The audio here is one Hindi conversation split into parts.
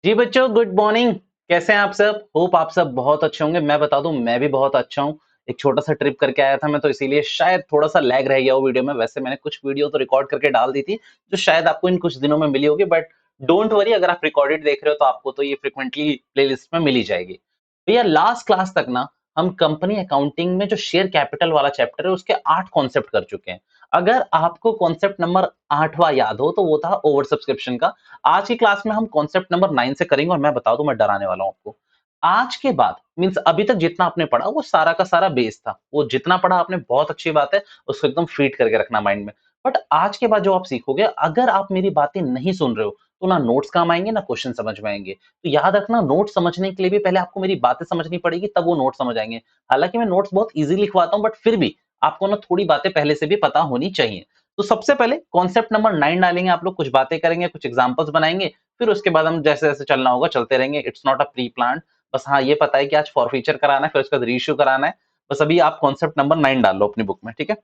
जी बच्चों, गुड मॉर्निंग। कैसे हैं आप सब? होप आप सब बहुत अच्छे होंगे। मैं बता दूं, मैं भी बहुत अच्छा हूं। एक छोटा सा ट्रिप करके आया था मैं, तो इसीलिए शायद थोड़ा सा लैग रह गया वो वीडियो में। वैसे मैंने कुछ वीडियो तो रिकॉर्ड करके डाल दी थी जो शायद आपको इन कुछ दिनों में मिली होगी, बट डोंट वरी, अगर आप रिकॉर्डेड देख रहे हो तो आपको तो ये फ्रिक्वेंटली प्लेलिस्ट में मिल ही जाएगी। भैया लास्ट क्लास तक ना हम कंपनी अकाउंटिंग में जो शेयर कैपिटल वाला चैप्टर है उसके 8 कॉन्सेप्ट कर चुके हैं। अगर आपको कॉन्सेप्ट नंबर 8वां याद हो तो वो था ओवर सब्सक्रिप्शन का। आज की क्लास में हम कॉन्सेप्ट नंबर 9 से करेंगे और मैं बता दूं, मैं डराने वाला हूं आपको। आज के बाद मींस अभी तक जितना आपने पढ़ा वो सारा का सारा बेस था। वो जितना पढ़ा आपने बहुत अच्छी बात है, उसको एकदम फीड करके रखना माइंड में। बट आज के बाद जो आप सीखोगे, अगर आप मेरी बातें नहीं सुन रहे हो तो ना नोट्स काम आएंगे ना क्वेश्चन समझ में आएंगे। तो याद रखना, नोट्स समझने के लिए भी पहले आपको मेरी बातें समझनी पड़ेगी, तब वो नोट्स समझ आएंगे। हालांकि मैं नोट्स बहुत इजी लिखवाता हूँ, बट फिर भी आपको ना थोड़ी बातें पहले से भी पता होनी चाहिए। तो सबसे पहले कॉन्सेप्ट नंबर 9 डालेंगे, आप लोग कुछ बातें करेंगे, कुछ एग्जांपल्स बनाएंगे, फिर उसके बाद हम जैसे-जैसे चलना होगा चलते रहेंगे। It's not a pre planned. बस हाँ, ये पता है कि आज फॉरफीचर कराना है, फिर उसके बाद रीइश्यू कराना है। बस अभी आप कॉन्सेप्ट नंबर 9 डाल लो अपनी बुक में, ठीक है?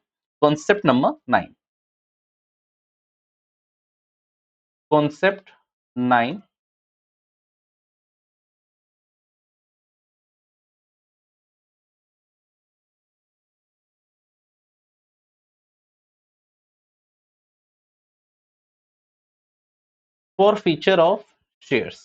Concept number 9। Concept 9 forfeiture of shares.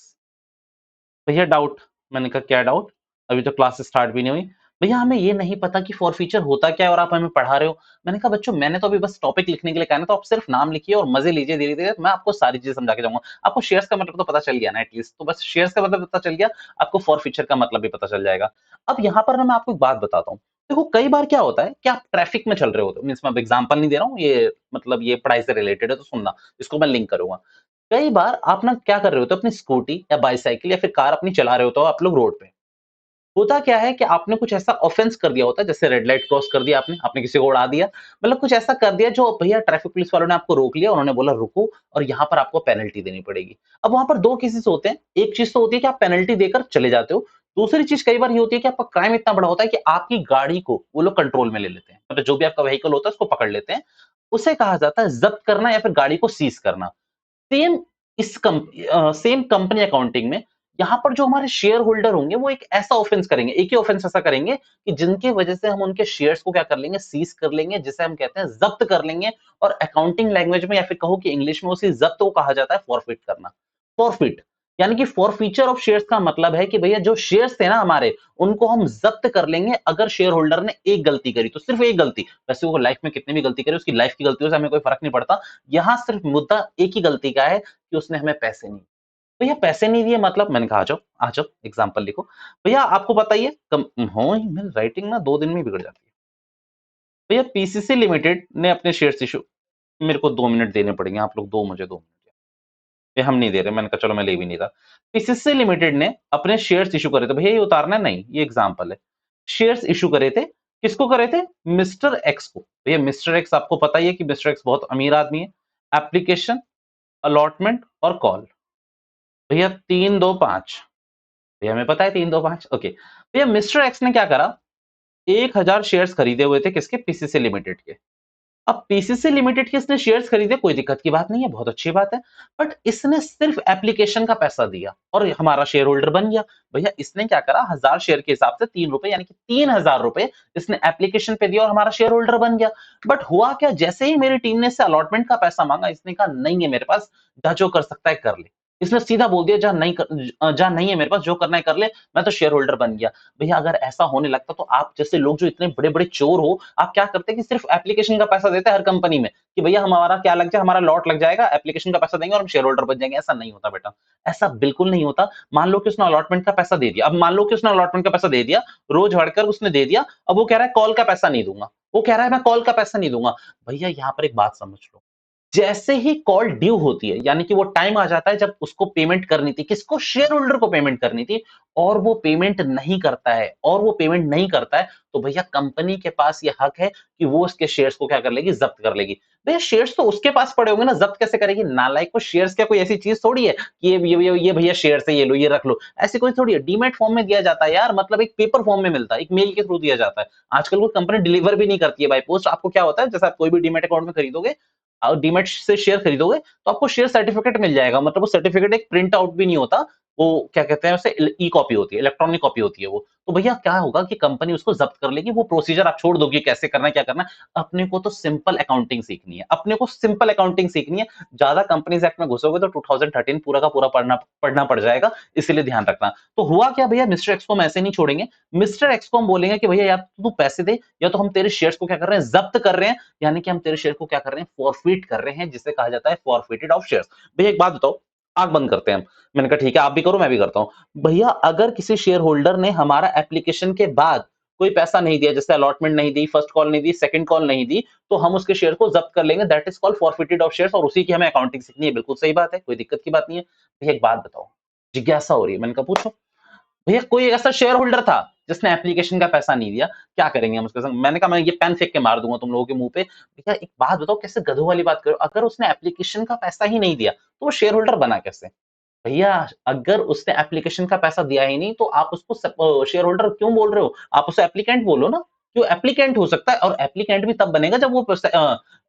भैया डाउट? मैंने कहा क्या डाउट? अभी तो क्लास स्टार्ट भी नहीं हुई। भैया हमें ये नहीं पता कि फॉरफीचर होता क्या है और आप हमें पढ़ा रहे हो। मैंने कहा बच्चों, मैंने तो अभी बस टॉपिक लिखने के लिए कहा ना, तो आप सिर्फ नाम लिखिए और मजे लीजिए धीरे धीरे। मैं आपको सारी चीजें समझा के जाऊंगा। आपको शेयर्स का मतलब तो पता चल गया ना एटलीस्ट, तो बस शेयर्स का मतलब पता चल गया, आपको फॉरफीचर का मतलब भी पता चल जाएगा। अब यहाँ पर ना मैं आपको एक बात बताता हूँ। देखो कई बार क्या होता है कि आप ट्रैफिक में चल रहे होते हो, मीन्स मैं अब एग्जांपल नहीं दे रहा हूँ, ये मतलब ये पढ़ाई से रिलेटेड है तो सुनना, इसको मैं लिंक करूंगा। कई बार आप ना क्या कर रहे होते हो, अपनी स्कूटी या बाईसाइकिल या फिर कार अपनी चला रहे होते हो आप लोग रोड पे। होता क्या है कि आपने कुछ ऐसा ऑफेंस कर दिया होता है, जैसे रेड लाइट क्रॉस कर दिया आपने, आपने किसी को उड़ा दिया, मतलब कुछ ऐसा कर दिया जो भैया ट्रैफिक पुलिस वालों ने आपको रोक लिया, उन्होंने बोला रुको और यहाँ पर आपको पेनल्टी देनी पड़ेगी। अब वहां पर दो केसेस होते हैं। एक चीज तो होती है कि आप पेनल्टी देकर चले जाते हो। दूसरी चीज कई बार ये होती है कि आपका क्राइम इतना बड़ा होता है कि आपकी गाड़ी को वो लोग कंट्रोल में ले लेते हैं, मतलब जो भी आपका व्हीकल होता है उसको पकड़ लेते हैं। उसे कहा जाता है जब्त करना या फिर गाड़ी को सीज करना। सेम सेम कंपनी अकाउंटिंग में यहाँ पर जो हमारे शेयर होल्डर होंगे वो एक ऐसा ऑफेंस करेंगे, एक ही ऑफेंस ऐसा करेंगे कि जिनकी वजह से हम उनके शेयर्स को क्या कर लेंगे, सीज कर लेंगे, जिसे हम कहते हैं जब्त कर लेंगे। और अकाउंटिंग लैंग्वेज में या फिर कहो कि इंग्लिश में उसी जब्त को कहा जाता है फॉरफिट करना। फॉरफिट यानी कि फॉरफीचर ऑफ शेयर्स का मतलब है कि भैया जो शेयर्स थे ना हमारे, उनको हम जब्त कर लेंगे अगर शेयर होल्डर ने एक गलती करी तो, सिर्फ एक गलती। वैसे वो लाइफ में कितनी भी गलती करे, उसकी लाइफ की गलतियों से हमें कोई फर्क नहीं पड़ता। यहाँ सिर्फ मुद्दा एक ही गलती का है कि उसने हमें पैसे नहीं। भैया पैसे नहीं दिए मतलब, मैंने कहा आ जाओ एग्जांपल लिखो। भैया आपको पता ही है कम हो, मेरी राइटिंग ना 2 दिन में ही बिगड़ जाती है। भैया पीसीसी लिमिटेड ने अपने शेयर्स इशू, मेरे को 2 मिनट देने पड़ेंगे, आप लोग दो मुझे 2 मिनट। ये हम नहीं दे रहे, मैंने कहा चलो मैं ले भी नहीं रहा। पीसीसी लिमिटेड ने अपने शेयर्स इशू करे थे। भैया ये उतारना है? नहीं, ये एग्जांपल है। शेयर्स इशू करे थे, किसको करे थे? मिस्टर एक्स को। भैया मिस्टर एक्स आपको पता ही है कि मिस्टर एक्स बहुत अमीर आदमी है। एप्लीकेशन, अलॉटमेंट और कॉल। भैया 3 2 5। भैया हमें पता है 3 2 5, ओके। भैया मिस्टर एक्स ने क्या करा, 1000 शेयर्स खरीदे हुए थे किसके? पीसीसी लिमिटेड के। अब पीसीसी लिमिटेड के इसने शेयर्स खरीदे, कोई दिक्कत की बात नहीं है, बहुत अच्छी बात है। बट इसने सिर्फ एप्लीकेशन का पैसा दिया और हमारा शेयर होल्डर बन गया। भैया इसने क्या करा, 1000 शेयर के हिसाब से 3 रुपए यानी कि 3000 रुपए इसने एप्लीकेशन पे दिया और हमारा शेयर होल्डर बन गया। बट हुआ क्या, जैसे ही मेरी टीम ने इससे अलॉटमेंट का पैसा मांगा, इसने कहा नहीं है मेरे पास, जा जो कर सकता है कर ले। इसने सीधा बोल दिया जहां नहीं है मेरे पास, जो करना है कर ले, मैं तो शेयर होल्डर बन गया। भैया अगर ऐसा होने लगता तो आप जैसे लोग जो इतने बड़े-बड़े चोर हो, आप क्या करते कि सिर्फ एप्लीकेशन का पैसा देते हर कंपनी में कि भैया हमारा क्या लग जाए, हमारा लॉट लग जाएगा, एप्लीकेशन का पैसा देंगे और हम शेयर होल्डर बन जाएंगे। ऐसा नहीं होता बेटा, ऐसा बिल्कुल नहीं होता। मान लो कि उसने अलॉटमेंट का पैसा दे दिया, अब मान लो कि उसने अलॉटमेंट का पैसा दे दिया, रोज हड़कर उसने दे दिया, अब वो कह रहा है कॉल का पैसा नहीं दूंगा, वो कह रहा है मैं कॉल का पैसा नहीं दूंगा। भैया यहाँ पर एक बात समझ लो, जैसे ही कॉल ड्यू होती है, यानी कि वो टाइम आ जाता है जब उसको पेमेंट करनी थी, किसको? शेयर होल्डर को पेमेंट करनी थी, और वो पेमेंट नहीं करता है, और वो पेमेंट नहीं करता है, तो भैया कंपनी के पास ये हक है कि वो उसके शेयर्स को क्या कर लेगी, जब्त कर लेगी। भैया शेयर्स तो उसके पास पड़े होंगे ना, जब्त कैसे करेगी? नालायक को, शेयर्स क्या कोई ऐसी चीज थोड़ी है कि ये भैया शेयर्स है, ये लो ये रख लो, ऐसी कोई थोड़ी है। डीमैट फॉर्म में दिया जाता है यार, मतलब एक पेपर फॉर्म में मिलता है, एक मेल के थ्रू दिया जाता है। आजकल वो कंपनी डिलीवर भी नहीं करती है बाय पोस्ट। आपको क्या होता है, जैसे आप कोई भी डीमैट अकाउंट में खरीदोगे, डीमैट से शेयर खरीदोगे तो आपको शेयर सर्टिफिकेट मिल जाएगा, मतलब वो सर्टिफिकेट एक प्रिंट आउट भी नहीं होता, वो क्या कहते हैं उसे, ई कॉपी होती है, इलेक्ट्रॉनिक कॉपी होती है वो। तो भैया क्या होगा कि कंपनी उसको ज़ब्त कर लेगी, वो प्रोसीजर आप छोड़ दो कि कैसे करना है, क्या करना है। अपने को तो सिंपल अकाउंटिंग सीखनी है, अपने को सिंपल अकाउंटिंग सीखनी है। ज़्यादा कंपनीज़ एक्ट में घुसोगे तो 2013 पूरा का पूरा पढ़ना पढ़ना पड़ जाएगा, इसीलिए ध्यान रखना। तो हुआ क्या भैया, मिस्टर एक्स को हम ऐसे नहीं छोड़ेंगे। मिस्टर एक्स को हम बोलेंगे कि भैया या तो तू पैसे दे, या तो हम तेरे शेयर्स को क्या कर रहे हैं, ज़ब्त कर रहे हैं, यानी कि हम तेरे शेयर को क्या कर रहे हैं, फॉरफिट कर रहे हैं, जिसे कहा जाता है फॉरफिटेड ऑफ शेयर्स। भैया एक बात बताओ, आँख बंद करते हैं हम। मैंने कहा ठीक है, आप भी करो, मैं भी करता हूँ। भैया अगर किसी शेयर होल्डर ने हमारा एप्लीकेशन के बाद कोई पैसा नहीं दिया, जैसे अलॉटमेंट नहीं दी, फर्स्ट कॉल नहीं दी, सेकंड कॉल नहीं दी, तो हम उसके शेयर को ज़ब्त कर लेंगे, that is called forfeited of shares, और उसी की हमें अकाउंटिंग सीखनी है। बिल्कुल सही बात है, कोई दिक्कत की बात नहीं है। भैया एक बात बताओ, जिज्ञासा हो रही है, मैंने कहा पूछो। भैया कोई ऐसा शेयर होल्डर था जिसने एप्लीकेशन का पैसा नहीं दिया, क्या करेंगे हम उसके संग? मैंने कहा मैं ये पेन फेंक के मार दूँगा तुम लोगों के मुँह पे। भैया एक बात बताओ, कैसे गधों वाली बात कर रहे हो? अगर उसने एप्लीकेशन का पैसा ही नहीं दिया, तो वो शेयर होल्डर बना कैसे? भैया अगर उसने एप्लीकेशन का पैसा दिया ही नहीं, तो आप उसको शेयर होल्डर क्यों बोल रहे हो? आप उसे एप्लीकेंट बोलो ना। क्यों एप्लीकेंट हो सकता है, और एप्लीकेंट भी तब बनेगा जब वो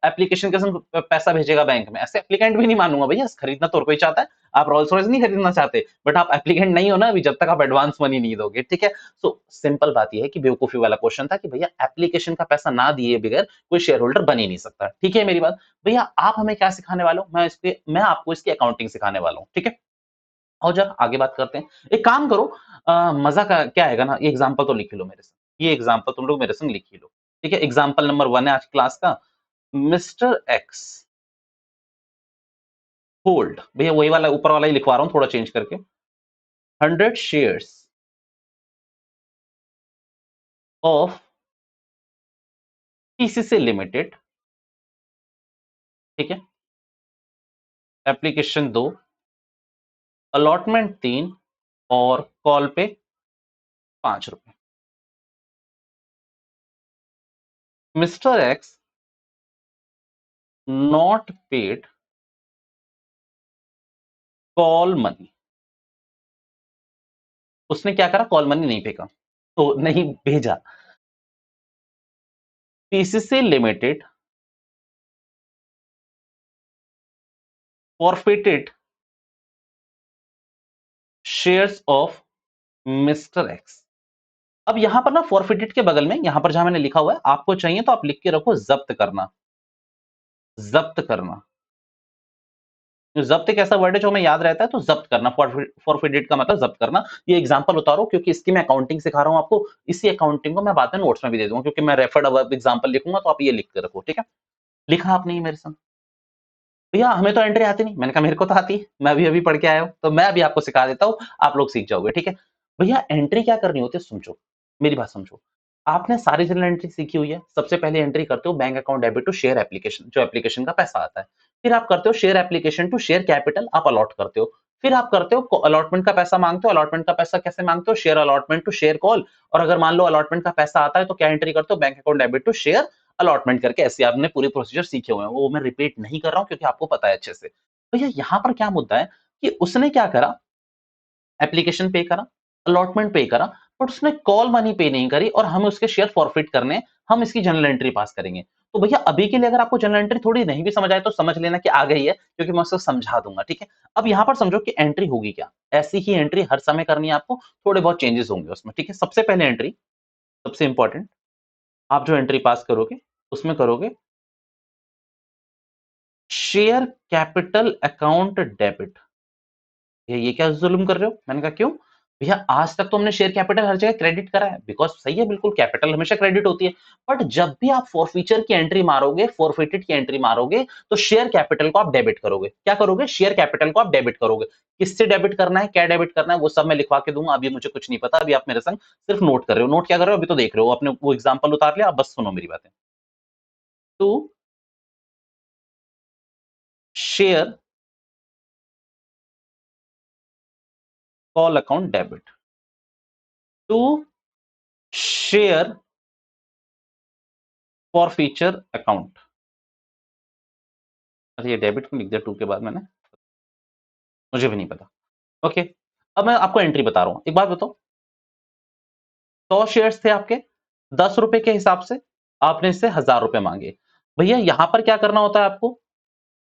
एप्लीकेशन के संग पैसा भेजेगा बैंक में। ऐसे एप्लीकेंट भी नहीं मानूंगा भैया, खरीदना तो हर कोई चाहता है। आप रोल्स रॉयस नहीं खरीदना चाहते, बट आप एप्लीकेंट नहीं हो ना अभी, जब तक आप एडवांस मनी नहीं दोगे, ठीक है। सो सिंपल बात ये है कि बेवकूफी वाला क्वेश्चन था कि भैया एप्लीकेशन का पैसा ना दिए बगैर कोई शेयर होल्डर बन ही नहीं सकता, ठीक है मेरी बात। भैया आप हमें क्या सिखाने वाले हो? मैं आपको इसकी अकाउंटिंग सिखाने वाला हूँ, ठीक है। और जब आगे बात करते हैं, एक काम करो, मज़ा का क्या आएगा ना, ये एग्ज़ाम्पल तो लिख ही लो मेरे संग। ये एग्ज़ाम्पल तुम लोग मेरे संग लिख ही लो। ठीक है? एग्ज़ाम्पल नंबर 1 है आज क्लास का। मिस्टर एक्स होल्ड, भैया वही वाला ऊपर वाला ही लिखवा रहा हूँ थोड़ा चेंज करके। 100 शेयर्स ऑफ पीसीसी लिमिटेड, ठीक है? एप्लीकेशन 2, अलॉटमेंट 3 और कॉल पे ₹5। Mister x not paid call money. उसने क्या करा? कॉल मनी नहीं फेंका, तो नहीं भेजा। PCC limited forfeited shares of mister x. अब यहां पर ना फॉरफिटेड के बगल में, यहां पर जहां मैंने लिखा हुआ है, आपको चाहिए तो आप लिख के रखो जब्त करना। जब्त करना, तो जब्त एक ऐसा वर्ड है जो हमें याद रहता है, तो जब्त करना, फॉरफिटेड का मतलब जब्त करना। ये एग्जांपल उतारो, क्योंकि इसकी मैं अकाउंटिंग सिखा रहा हूं आपको। इसी अकाउंटिंग को मैं बाद में नोट्स में भी दे दूंगा, क्योंकि मैं रेफर्ड वर्ब एग्जांपल लिखूंगा, तो आप ये लिख के रखो, ठीक है। लिखा आपने ही मेरे संग। भैया हमें तो एंट्री आती नहीं। मैंने कहा मेरे को तो आती है, मैं अभी अभी पढ़ के आया हूँ, तो मैं अभी आपको सिखा देता हूँ, आप लोग सीख जाओगे, ठीक है। भैया एंट्री क्या करनी होती है, समझो, मेरी बात समझो। आपने सारी जनरल एंट्री सीखी हुई है। सबसे पहले एंट्री करते हो bank account debit to share application, जो एप्लीकेशन का पैसा आता है। फिर आप करते हो share application to share capital, आप अलॉट करते हो। फिर आप करते हो अलॉटमेंट का पैसा मांगते हो। अलॉटमेंट का पैसा कैसे मांगते हो? Share allotment to share call. और अगर मान लो अलॉटमेंट का पैसा आता है, तो क्या एंट्री करते हो? Bank account debit to share allotment करके। ऐसे आपने पूरी प्रोसीजर सीखे हुए हैं, वो मैं रिपीट नहीं कर रहा हूँ, क्योंकि आपको पता है अच्छे से। भैया यहाँ पर क्या मुद्दा है कि उसने क्या करा, एप्लीकेशन पे करा, अलॉटमेंट पे करा, बट उसने कॉल मनी पे नहीं करी, और हमें उसके शेयर फॉरफिट करने हैं, हम इसकी जर्नल एंट्री पास करेंगे। तो भैया अभी के लिए अगर आपको जर्नल एंट्री थोड़ी नहीं भी समझ आए, तो समझ लेना कि आ गई है, क्योंकि मैं उसको समझा दूंगा, ठीक है। अब यहाँ पर समझो कि एंट्री होगी क्या। ऐसी ही एंट्री हर समय करनी है आपको, थोड़े बहुत चेंजेस होंगे उसमें, ठीक है। सबसे पहले एंट्री, सबसे इंपॉर्टेंट, आप जो एंट्री पास करोगे उसमें करोगे शेयर कैपिटल अकाउंट डेबिट। ये क्या जुल्म कर रहे हो? मैंने कहा क्यों? भैया आज तक तो हमने शेयर कैपिटल हर जगह क्रेडिट करा है, बिकॉज़ सही है, बिल्कुल कैपिटल हमेशा क्रेडिट होती है। बट जब भी आप फॉरफीचर की एंट्री मारोगे, फॉरफिटेड की एंट्री मारोगे, तो शेयर कैपिटल को आप डेबिट करोगे। क्या करोगे? शेयर कैपिटल को आप डेबिट करोगे। किससे डेबिट करना है, क्या डेबिट करना है, वो सब मैं लिखवा के दूँगा। अभी मुझे कुछ नहीं पता, अभी आप मेरे संग सिर्फ नोट कर रहे हो। नोट क्या कर रहे हो? अभी तो देख रहे हो, आपने वो एग्जांपल उतार लिया, अब बस सुनो मेरी बातें। To share call account debit, to share forfeiture account. अच्छा ये डेबिट क्यों लिख दिया 2 के बाद मैंने? मुझे भी नहीं पता। ओके, अब मैं आपको एंट्री बता रहा हूँ। एक बात बताओ, 100 शेयर्स थे आपके, ₹10 के हिसाब से आपने इससे ₹1000 माँगे। भैया यहाँ पर क्या करना होता है आपको?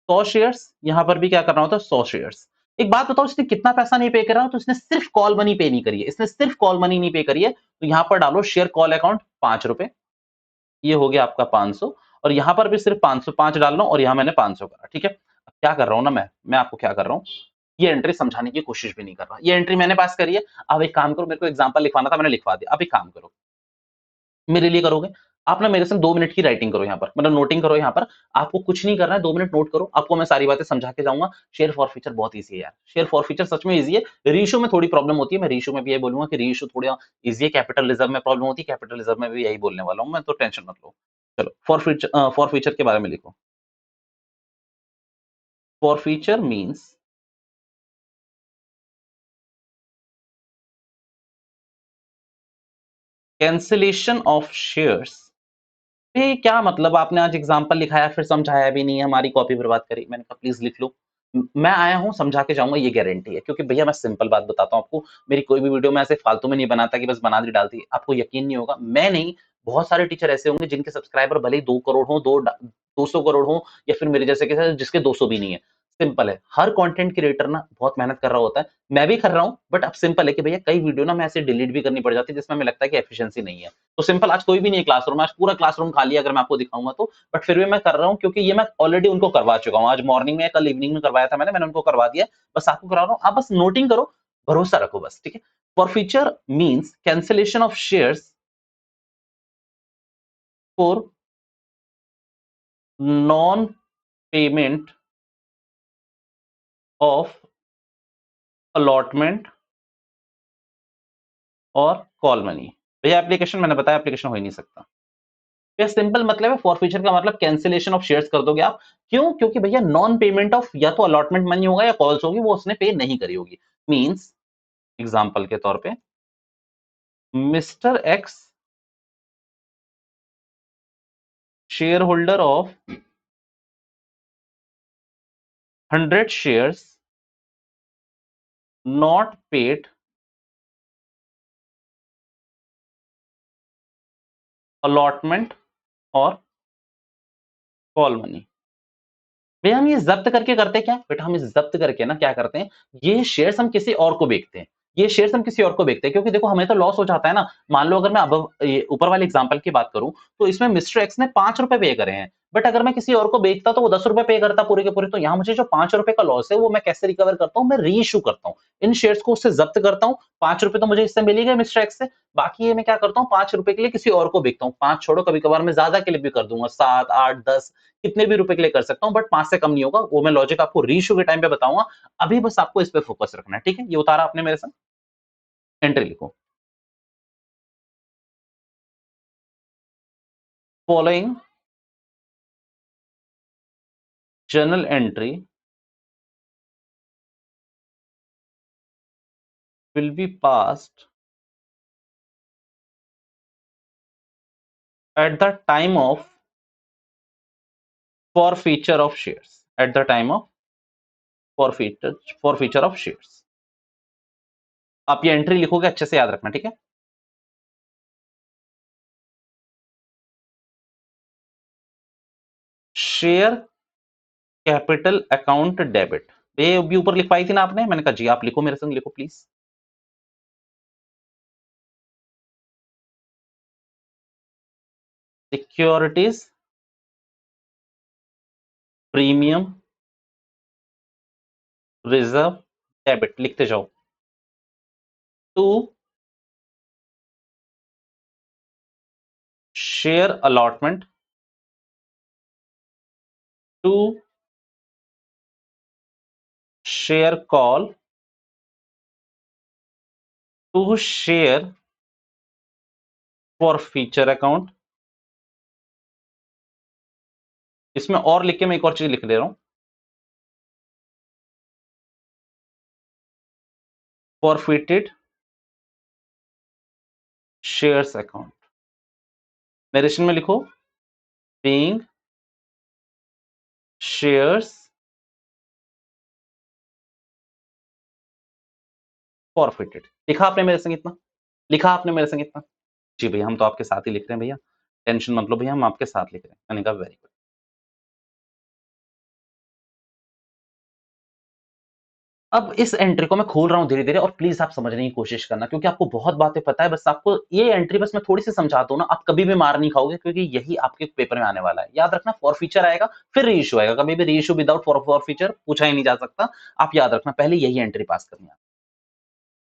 100 शेयर्स, यहाँ पर भी क्या करना होता है? 100 शेयर्स। एक बात बताओ, इसने कितना पैसा नहीं पे करा, तो इसने सिर्फ कॉल मनी पे नहीं करी है, इसने सिर्फ कॉल मनी नहीं पे करी है, तो यहां पर डालो शेयर कॉल अकाउंट 5 रुपए, ये हो गया आपका 500, और यहां पर भी सिर्फ 505 डाल रहा हूं, और यहां मैंने 500 करा, ठीक है। अब क्या कर रहा हूं ना, मैं आपको क्या कर रहा हूं, ये एंट्री समझाने की कोशिश भी नहीं कर रहा, ये एंट्री मैंने पास करी है। अब एक काम करो, मेरे को एग्जांपल लिखवाना था, मैंने लिखवा दिया। अब एक काम करो, मेरे लिए करोगे, आप ना मेरे से 2 मिनट की राइटिंग करो, यहाँ पर मतलब नोटिंग करो, यहाँ पर आपको कुछ नहीं करना है, 2 मिनट नोट करो, आपको मैं सारी बातें समझा के जाऊंगा। शेयर फॉर फीचर बहुत ईजी है यार, शेयर फॉर फीचर सच में ईजी है। रीशो में थोड़ी प्रॉब्लम होती है, मैं रीशो में भी यही बोलूंगा कि रीशो थोड़ा ईजी है, कैपिटल रिजर्व में प्रॉब्लम होती है, कैपिटल रिजर्व में भी यही बोलने वाला हूँ मैं, तो टेंशन मत लो। चलो फॉर फीचर के बारे में लिखो। For feature means cancellation of shares. ये क्या मतलब, आपने आज एग्जांपल लिखाया फिर समझाया भी नहीं है, हमारी कॉपी बर्बाद करी। मैंने कहा प्लीज लिख लो, मैं आया हूं समझा के जाऊंगा, ये गारंटी है। क्योंकि भैया मैं सिंपल बात बताता हूं आपको, मेरी कोई भी वीडियो में ऐसे फालतू में नहीं बनाता कि बस बना दी डाल दी, आपको यकीन नहीं होगा। मैं नहीं, बहुत सारे टीचर ऐसे होंगे जिनके सब्सक्राइबर भले ही 2 करोड़ हो, 200 करोड़ हो, या फिर मेरे जैसे के जिसके 200 भी नहीं है। सिंपल है, हर कंटेंट क्रिएटर ना बहुत मेहनत कर रहा होता है, मैं भी कर रहा हूं, बट अब सिंपल है कि भैया कई वीडियो ना मैं ऐसे डिलीट भी करनी पड़ जाती है जिसमें हमें लगता है कि एफिशिएंसी नहीं है। तो सिंपल, आज कोई भी नहीं है क्लासरूम, आज पूरा क्लासरूम खाली है अगर मैं आपको दिखाऊंगा तो, बट फिर भी मैं कर रहा हूँ क्योंकि ये मैं ऑलरेडी उनको करवा चुका हूँ। आज मॉर्निंग में, कल इवनिंग में करवाया था मैंने उनको करवा दिया, बस आपको करा रहा हूँ, आप बस नोटिंग करो, भरोसा रखो बस, ठीक है। For future means cancellation of shares for non payment of allotment और कॉल मनी। भैया एप्लीकेशन मैंने बताया, एप्लीकेशन हो ही नहीं सकता। ये सिंपल मतलब है, फॉरफीचर का मतलब कैंसिलेशन ऑफ शेयर्स कर दोगे आप। क्यों? क्योंकि भैया नॉन पेमेंट ऑफ या तो अलॉटमेंट मनी होगा या कॉल्स होगी, वो उसने पे नहीं करी होगी। मींस एग्जांपल के तौर पे, mister x share holder of 100 shares not paid allotment और कॉल मनी। भैया हम ये जब्त करके करते क्या, बेटा हम इस जब्त करके ना क्या करते हैं, ये शेयर्स हम किसी और को बेचते हैं, ये शेयर्स हम किसी और को बेचते हैं। क्योंकि देखो हमें तो लॉस हो जाता है ना। मान लो अगर मैं अब ये ऊपर वाले एग्जांपल की बात करूं, तो इसमें मिस्टर एक्स ने 5 रुपए पे करे हैं, बट अगर मैं किसी और को बेचता तो वो 10 रुपए पे करता पूरे के पूरे। तो यहाँ मुझे जो 5 रुपए का लॉस है वो मैं कैसे रिकवर करता हूँ, मैं री इशू करता हूँ, इन शेयर्स को उससे जब्त करता हूँ। 5 रुपए तो मुझे इससे मिल ही गए मिस्टर एक्स से, बाकी ये मैं क्या करता हूँ, 5 रुपए के लिए किसी और को बेचता हूँ। 5 छोड़ो, कभी कभार मैं ज्यादा के लिए भी कर दूंगा, 7, 8, 10, कितने भी रुपए के लिए कर सकता हूँ, बट 5 से कम नहीं होगा। वो मैं लॉजिक आपको रीइश्यू के टाइम पे बताऊंगा, अभी बस आपको इस पे फोकस रखना है, ठीक है। ये उतारा आपने मेरे से, एंट्री लिखो। Following journal entry will be passed at the time of forfeiture of shares, at the time of forfeiture of shares। आप ये एंट्री लिखोगे, अच्छे से याद रखना, ठीक है। शेयर कैपिटल अकाउंट डेबिट, ये भी ऊपर लिखवाई थी ना आपने, मैंने कहा जी आप लिखो, मेरे संग लिखो please. Securities premium reserve debit, लिखते जाओ। To share allotment, to share call, to share forfeiture account. इसमें और लिख के मैं एक और चीज लिख दे रहा हूं, फॉरफिटेड शेयर्स अकाउंट। नरेशन में लिखो, बीइंग शेयर्स फॉरफिटेड। लिखा आपने मेरे संग इतना, लिखा आपने मेरे संग इतना। जी भैया हम तो आपके साथ ही लिख रहे हैं भैया, टेंशन मत लो भैया, हम आपके साथ लिख रहे हैं। मैंने कहा वेरी गुड। अब इस एंट्री को मैं खोल रहा हूँ धीरे-धीरे और प्लीज़ आप समझने की कोशिश करना क्योंकि आपको बहुत बातें पता है, बस आपको ये एंट्री बस मैं थोड़ी-सी समझाता हूँ ना, आप कभी भी मार नहीं खाओगे क्योंकि यही आपके पेपर में आने वाला है। याद रखना फॉरफीचर आएगा, फिर रीइश्यू आएगा, कभी भी रीइश्यू विदाउट फॉरफीचर पूछा ही नहीं जा सकता। आप याद रखना पहले यही एंट्री पास करनी है।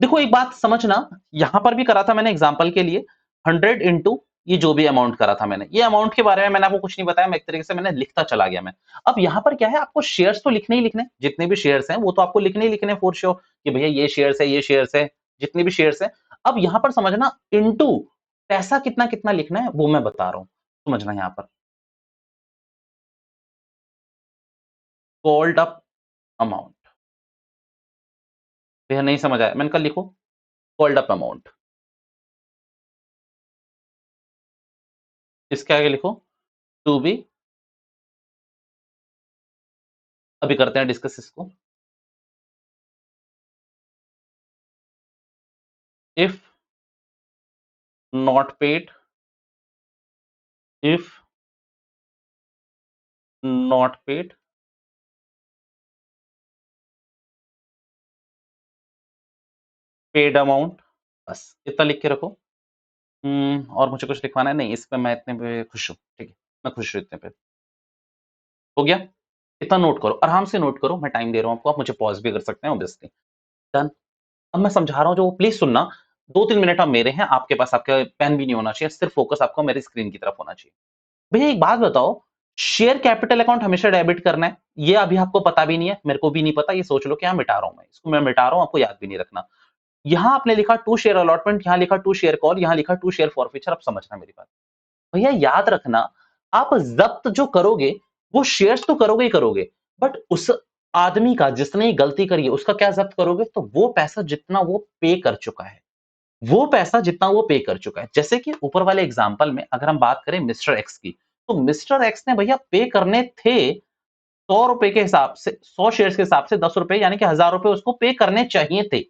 देखो एक बात समझना, यहाँ पर भी करा था मैंने एग्जांपल के लिए 100 इंटू ये जो भी अमाउंट करा था मैंने, ये अमाउंट के बारे में मैंने आपको कुछ नहीं बताया, मैं एक तरीके से मैंने लिखता चला गया मैं। अब यहाँ पर क्या है, आपको शेयर्स तो लिखने ही लिखने हैं, जितने भी शेयर्स हैं वो तो आपको लिखने ही लिखने हैं फॉर श्योर कि भैया ये शेयर्स है, ये शेयर्स है, जितने भी शेयर्स हैं। अब यहाँ पर समझना इंटू पैसा कितना-कितना लिखना है वो मैं बता रहा हूँ, समझना यहाँ पर। कॉल्ड अप अमाउंट, भैया नहीं समझ आया, मैंने कहा लिखो कॉल्ड अप अमाउंट, इसके आगे लिखो टू बी, अभी करते हैं डिस्कस इसको। If not paid, if not paid, paid amount, बस इतना लिख के रखो। और मुझे कुछ लिखवाना है नहीं, इस पे मैं इतने पे खुश हूँ, ठीक है, मैं खुश हूँ इतने पे। हो गया? इतना नोट करो, आराम से नोट करो, मैं टाइम दे रहा हूँ आपको, आप मुझे पॉज़ भी कर सकते हैं ऑब्वियसली। डन। अब मैं समझा रहा हूँ जो प्लीज़ सुनना, 2-3 मिनट अब मेरे हैं, आपके पास आपका पेन भी नहीं होना चाहिए, सिर्फ फोकस आपको मेरी स्क्रीन की तरफ होना चाहिए। भैया एक बात बताओ, शेयर कैपिटल अकाउंट हमेशा डेबिट करना है, ये अभी आपको पता भी नहीं है, मेरे को भी नहीं पता, ये सोच लो कि हाँ मिटा रहा हूँ मैं, इसको मैं मिटा रहा हूँ, आपको याद भी नहीं रखना। यहाँ आपने लिखा टू शेयर अलॉटमेंट, यहाँ लिखा टू शेयर कॉल, यहाँ लिखा टू शेयर फॉरफीचर, अब समझना मेरी बात। भैया याद रखना, आप जब्त जो करोगे, वो शेयर्स तो करोगे ही करोगे, बट उस आदमी का जिसने ये गलती करी है, उसका क्या जब्त करोगे? तो वो पैसा जितना वो पे कर चुका है, वो पैसा जितना वो पे कर चुका है। जैसे कि ऊपर वाले एग्जांपल में अगर हम बात करें मिस्टर एक्स की, तो मिस्टर एक्स ने भैया पे करने थे ₹100 के हिसाब से, 100 शेयर्स के हिसाब से ₹10 यानी कि ₹1000 उसको पे करने चाहिए थे।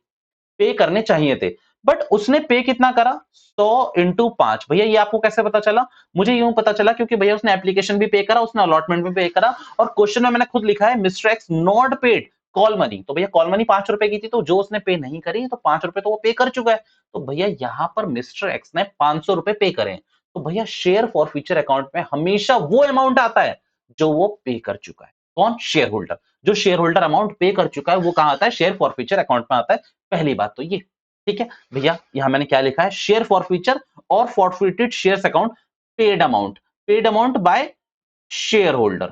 पे करने चाहिए थे। बट उसने पे कितना करा? 100 इंटू 5। भैया ये आपको कैसे पता चला? मुझे यूँ पता चला क्योंकि भैया उसने एप्लीकेशन भी पे करा, उसने अलॉटमेंट भी पे करा और क्वेश्चन में मैंने खुद लिखा है mister x not paid call money. तो भैया कॉल मनी ₹5 की थी, तो जो उसने पे नहीं करी तो ₹5 तो वो पे कर चुका है। तो भैया यहाँ पर मिस्टर एक्स ने ₹500 पे करे हैं। तो भैया शेयर फॉरफीचर अकाउंट में हमेशा वो अमाउंट आता है जो वो पे कर चुका है। कौन? Share holder. जो शेयर होल्डर अमाउंट पे कर चुका है वो कहाँ आता है? शेयर फॉरफीचर अकाउंट में आता है। पहली बात तो ये, ठीक है। भैया यहां मैंने क्या लिखा है? शेयर फॉरफीचर और forfeited shares account, paid amount by share holder,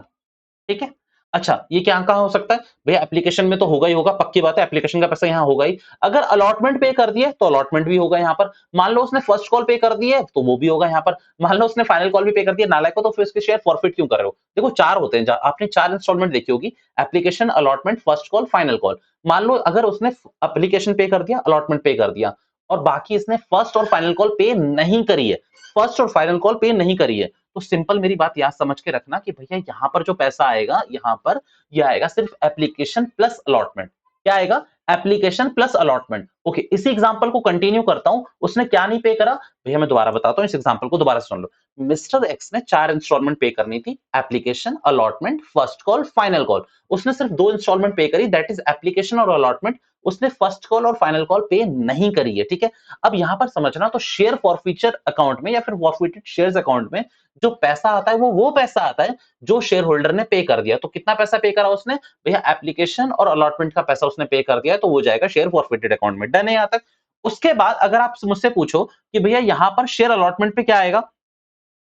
ठीक है। अच्छा ये क्या कहां हो सकता है? भैया एप्लीकेशन में तो होगा ही होगा, पक्की बात है, एप्लीकेशन का पैसा यहां होगा ही। अगर अलॉटमेंट पे कर दिया तो अलॉटमेंट भी होगा यहां पर। मान लो उसने फर्स्ट कॉल पे कर दी है तो वो भी होगा यहां पर। मान लो उसने फाइनल कॉल भी पे कर दिया नालायक को, तो फिर उसके शेयर फॉरफिट क्यों कर रहे हो? देखो 4 होते हैं, आपने 4 इंस्टॉलमेंट देखी होगी, application, allotment, first call, final call. मान लो अगर उसने एप्लीकेशन पे कर दिया, अलॉटमेंट पे कर दिया और बाकी इसने फर्स्ट और फाइनल कॉल पे नहीं करी है, फर्स्ट और फाइनल कॉल पे नहीं करी है, तो सिंपल मेरी बात याद समझ के रखना कि भैया यहां पर जो पैसा आएगा, यहां पर ये आएगा सिर्फ एप्लीकेशन प्लस अलॉटमेंट। क्या आएगा? Application plus allotment. ओके, इसी एग्जांपल को कंटिन्यू करता हूं, उसने क्या नहीं पे करा? भैया मैं दोबारा बताता हूं, इस एग्जांपल को दोबारा सुन लो। मिस्टर एक्स ने 4 इंस्टॉलमेंट पे करनी थी, application, allotment, first call, final call. उसने सिर्फ 2 इंस्टॉलमेंट पे करी, दैट इज एप्लीकेशन और अलॉटमेंट। उसने फर्स्ट कॉल और फाइनल कॉल पे नहीं करी है, ठीक है। अब यहां पर समझना, तो शेयर फॉरफीचर अकाउंट में या फिर फॉरफिटेड शेयर्स अकाउंट में जो पैसा आता है वो पैसा आता है जो शेयर होल्डर ने पे कर दिया। तो कितना पैसा पे करा उसने? भैया एप्लीकेशन और अलॉटमेंट का पैसा उसने पे कर दिया, तो वो जाएगा शेयर फॉरफिटेड अकाउंट में। डन है यहां तक? उसके बाद अगर आप मुझसे पूछो कि भैया यहां पर शेयर अलॉटमेंट पे क्या आएगा,